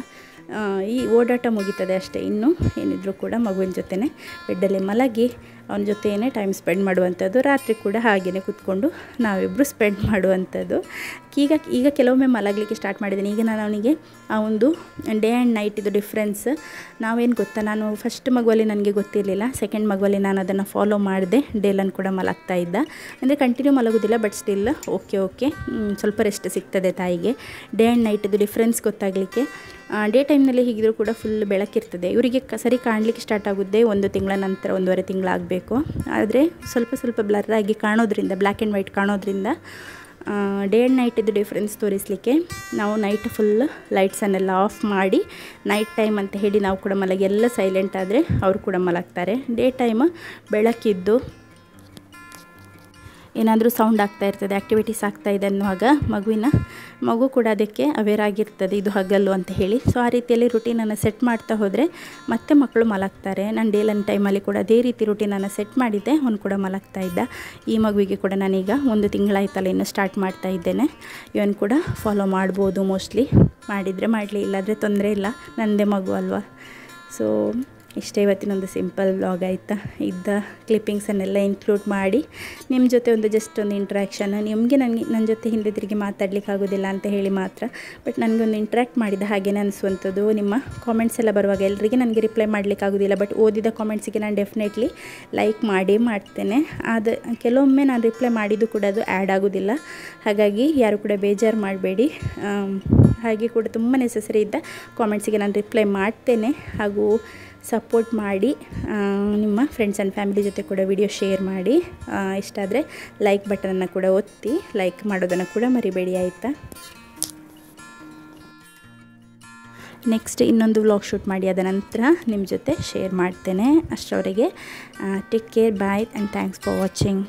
Speaker 1: ಈ ಓಡಾಟ ಮುಗೀತದೆ ಅಷ್ಟೇ. ಇನ್ನು ಏನಿದ್ರು ಕೂಡ ಮಗುವಿನ ಜೊತೆನೇ ಬೆಡ್ಡಲ್ಲಿ ಮಲಗಿ ಅವನ ಜೊತೆಯೇ ಟೈಮ್ ಸ್ಪೆಂಡ್ ಮಾಡುವಂಥದ್ದು. ರಾತ್ರಿ ಕೂಡ ಹಾಗೆಯೇ ಕೂತ್ಕೊಂಡು ನಾವಿಬ್ಬರು ಸ್ಪೆಂಡ್ ಮಾಡುವಂಥದ್ದು. ಈಗ ಕೆಲವೊಮ್ಮೆ ಮಲಗಲಿಕ್ಕೆ ಸ್ಟಾರ್ಟ್ ಮಾಡಿದ್ದೀನಿ. ಈಗ ನಾನು ಅವನಿಗೆ ಆ ಒಂದು ಡೇ ಆ್ಯಂಡ್ ನೈಟ್ ಇದು ಡಿಫ್ರೆನ್ಸ್ ನಾವೇನು ಗೊತ್ತಾ, ನಾನು ಫಸ್ಟ್ ಮಗುವಲ್ಲಿ ನನಗೆ ಗೊತ್ತಿರಲಿಲ್ಲ. ಸೆಕೆಂಡ್ ಮಗುವಲ್ಲಿ ನಾನು ಅದನ್ನು ಫಾಲೋ ಮಾಡಿದೆ. ಡೇಲನ್ ಕೂಡ ಮಲಗ್ತಾ ಇದ್ದ, ಅಂದರೆ ಕಂಟಿನ್ಯೂ ಮಲಗೋದಿಲ್ಲ, ಬಟ್ ಸ್ಟಿಲ್ ಓಕೆ ಸ್ವಲ್ಪ ರೆಸ್ಟ್ ಸಿಗ್ತದೆ ತಾಯಿಗೆ. ಡೇ ಆ್ಯಂಡ್ ನೈಟ್ ಇದು ಡಿಫ್ರೆನ್ಸ್ ಗೊತ್ತಾಗಲಿಕ್ಕೆ ಡೇ ಟೈಮ್ನಲ್ಲಿ ಹೀಗಿದ್ರೂ ಕೂಡ ಫುಲ್ ಬೆಳಕಿರ್ತದೆ. ಇವರಿಗೆ ಸರಿ ಕಾಣಲಿಕ್ಕೆ ಸ್ಟಾರ್ಟ್ ಆಗುತ್ತೆ 1 ತಿಂಗಳ ನಂತರ, 1.5 ತಿಂಗಳಾಗಬೇಕು. ಆದರೆ ಸ್ವಲ್ಪ ಬ್ಲರ್ರಾಗಿ ಕಾಣೋದ್ರಿಂದ, ಬ್ಲ್ಯಾಕ್ ಆ್ಯಂಡ್ ವೈಟ್ ಕಾಣೋದ್ರಿಂದ ಡೇ ಆ್ಯಂಡ್ ನೈಟ್ ಇದು ಡಿಫ್ರೆನ್ಸ್ ತೋರಿಸಲಿಕ್ಕೆ ನಾವು ನೈಟ್ ಫುಲ್ ಲೈಟ್ಸನ್ನೆಲ್ಲ ಆಫ್ ಮಾಡಿ, ನೈಟ್ ಟೈಮ್ ಅಂತ ಹೇಳಿ ನಾವು ಕೂಡ ಮಲಗಿ ಎಲ್ಲ ಸೈಲೆಂಟ್ ಆದರೆ ಅವರು ಕೂಡ ಮಲಗ್ತಾರೆ. ಡೇ ಟೈಮ್ ಬೆಳಕಿದ್ದು ಏನಾದರೂ ಸೌಂಡ್ ಆಗ್ತಾ ಇರ್ತದೆ, ಆ್ಯಕ್ಟಿವಿಟೀಸ್ ಆಗ್ತಾ ಇದೆ ಅನ್ನುವಾಗ ಮಗು ಕೂಡ ಅದಕ್ಕೆ ಅವೇರ್ ಆಗಿರ್ತದೆ, ಇದು ಹಗಲು ಅಂತ ಹೇಳಿ. ಸೊ ಆ ರೀತಿಯಲ್ಲಿ ರುಟೀನನ್ನು ಸೆಟ್ ಮಾಡ್ತಾ ಹೋದರೆ ಮತ್ತೆ ಮಕ್ಕಳು ಮಲಗ್ತಾರೆ. ನಾನು ಡೇಲನ್ ಟೈಮಲ್ಲಿ ಕೂಡ ಅದೇ ರೀತಿ ರುಟೀನನ್ನು ಸೆಟ್ ಮಾಡಿದ್ದೆ, ಅವನು ಕೂಡ ಮಲಗ್ತಾ ಇದ್ದ. ಈ ಮಗುವಿಗೆ ಕೂಡ ನಾನೀಗ 1 ತಿಂಗಳಾಯ್ತಲ್ಲ, ಇನ್ನು ಸ್ಟಾರ್ಟ್ ಮಾಡ್ತಾ ಇದ್ದೇನೆ. ಇವನು ಕೂಡ ಫಾಲೋ ಮಾಡ್ಬೋದು, ಮೋಸ್ಟ್ಲಿ ಮಾಡಿದರೆ ಮಾಡಲಿ, ಇಲ್ಲಾದರೆ ತೊಂದರೆ ಇಲ್ಲ, ನನ್ನದೇ ಮಗು ಅಲ್ವಾ. ಸೊ ಇಷ್ಟೇ ಇವತ್ತಿನೊಂದು ಸಿಂಪಲ್ ವ್ಲಾಗ್ ಆಯಿತಾ. ಇದ್ದ ಕ್ಲಿಪ್ಪಿಂಗ್ಸನ್ನೆಲ್ಲ ಇನ್ಕ್ಲೂಡ್ ಮಾಡಿ ನಿಮ್ಮ ಜೊತೆ ಜಸ್ಟ್ ಒಂದು ಇಂಟ್ರ್ಯಾಕ್ಷನ್. ನನ್ನ ಜೊತೆ ಹಿಂದೆ ತಿರುಗಿ ಮಾತಾಡಲಿಕ್ಕೆ ಆಗೋದಿಲ್ಲ ಅಂತ ಹೇಳಿ ಮಾತ್ರ, ಬಟ್ ನನಗೊಂದು ಇಂಟ್ರ್ಯಾಕ್ಟ್ ಮಾಡಿದ ಹಾಗೇನೆ ಅನಿಸುವಂಥದ್ದು. ನಿಮ್ಮ ಕಾಮೆಂಟ್ಸ್ ಎಲ್ಲ ಬರುವಾಗ ಎಲ್ಲರಿಗೆ ನನಗೆ ರಿಪ್ಲೈ ಮಾಡಲಿಕ್ಕೆ ಆಗೋದಿಲ್ಲ, ಬಟ್ ಓದಿದ ಕಾಮೆಂಟ್ಸಿಗೆ ನಾನು ಡೆಫಿನೆಟ್ಲಿ ಲೈಕ್ ಮಾಡ್ತೇನೆ. ಕೆಲವೊಮ್ಮೆ ನಾನು ರಿಪ್ಲೈ ಮಾಡಿದ್ದು ಕೂಡ ಅದು ಆ್ಯಡ್ ಆಗೋದಿಲ್ಲ. ಹಾಗಾಗಿ ಯಾರು ಕೂಡ ಬೇಜಾರು ಮಾಡಬೇಡಿ. ಹಾಗೆ ಕೂಡ ತುಂಬ ನೆಸಸರಿ ಇದ್ದ ಕಾಮೆಂಟ್ಸಿಗೆ ನಾನು ರಿಪ್ಲೈ ಮಾಡ್ತೇನೆ. ಹಾಗೂ ಸಪೋರ್ಟ್ ಮಾಡಿ, ನಿಮ್ಮ ಫ್ರೆಂಡ್ಸ್ ಆ್ಯಂಡ್ ಫ್ಯಾಮಿಲಿ ಜೊತೆ ಕೂಡ ವಿಡಿಯೋ ಶೇರ್ ಮಾಡಿ. ಇಷ್ಟ ಆದರೆ ಲೈಕ್ ಬಟನನ್ನು ಕೂಡ ಒತ್ತಿ, ಲೈಕ್ ಮಾಡೋದನ್ನು ಕೂಡ ಮರಿಬೇಡಿ ಆಯಿತಾ. ನೆಕ್ಸ್ಟ್ ಇನ್ನೊಂದು ವ್ಲಾಗ್ ಶೂಟ್ ಮಾಡಿ ಅದ ನಂತರ ನಿಮ್ಮ ಜೊತೆ ಶೇರ್ ಮಾಡ್ತೇನೆ. ಅಷ್ಟರವರೆಗೆ take care, bye and thanks for watching.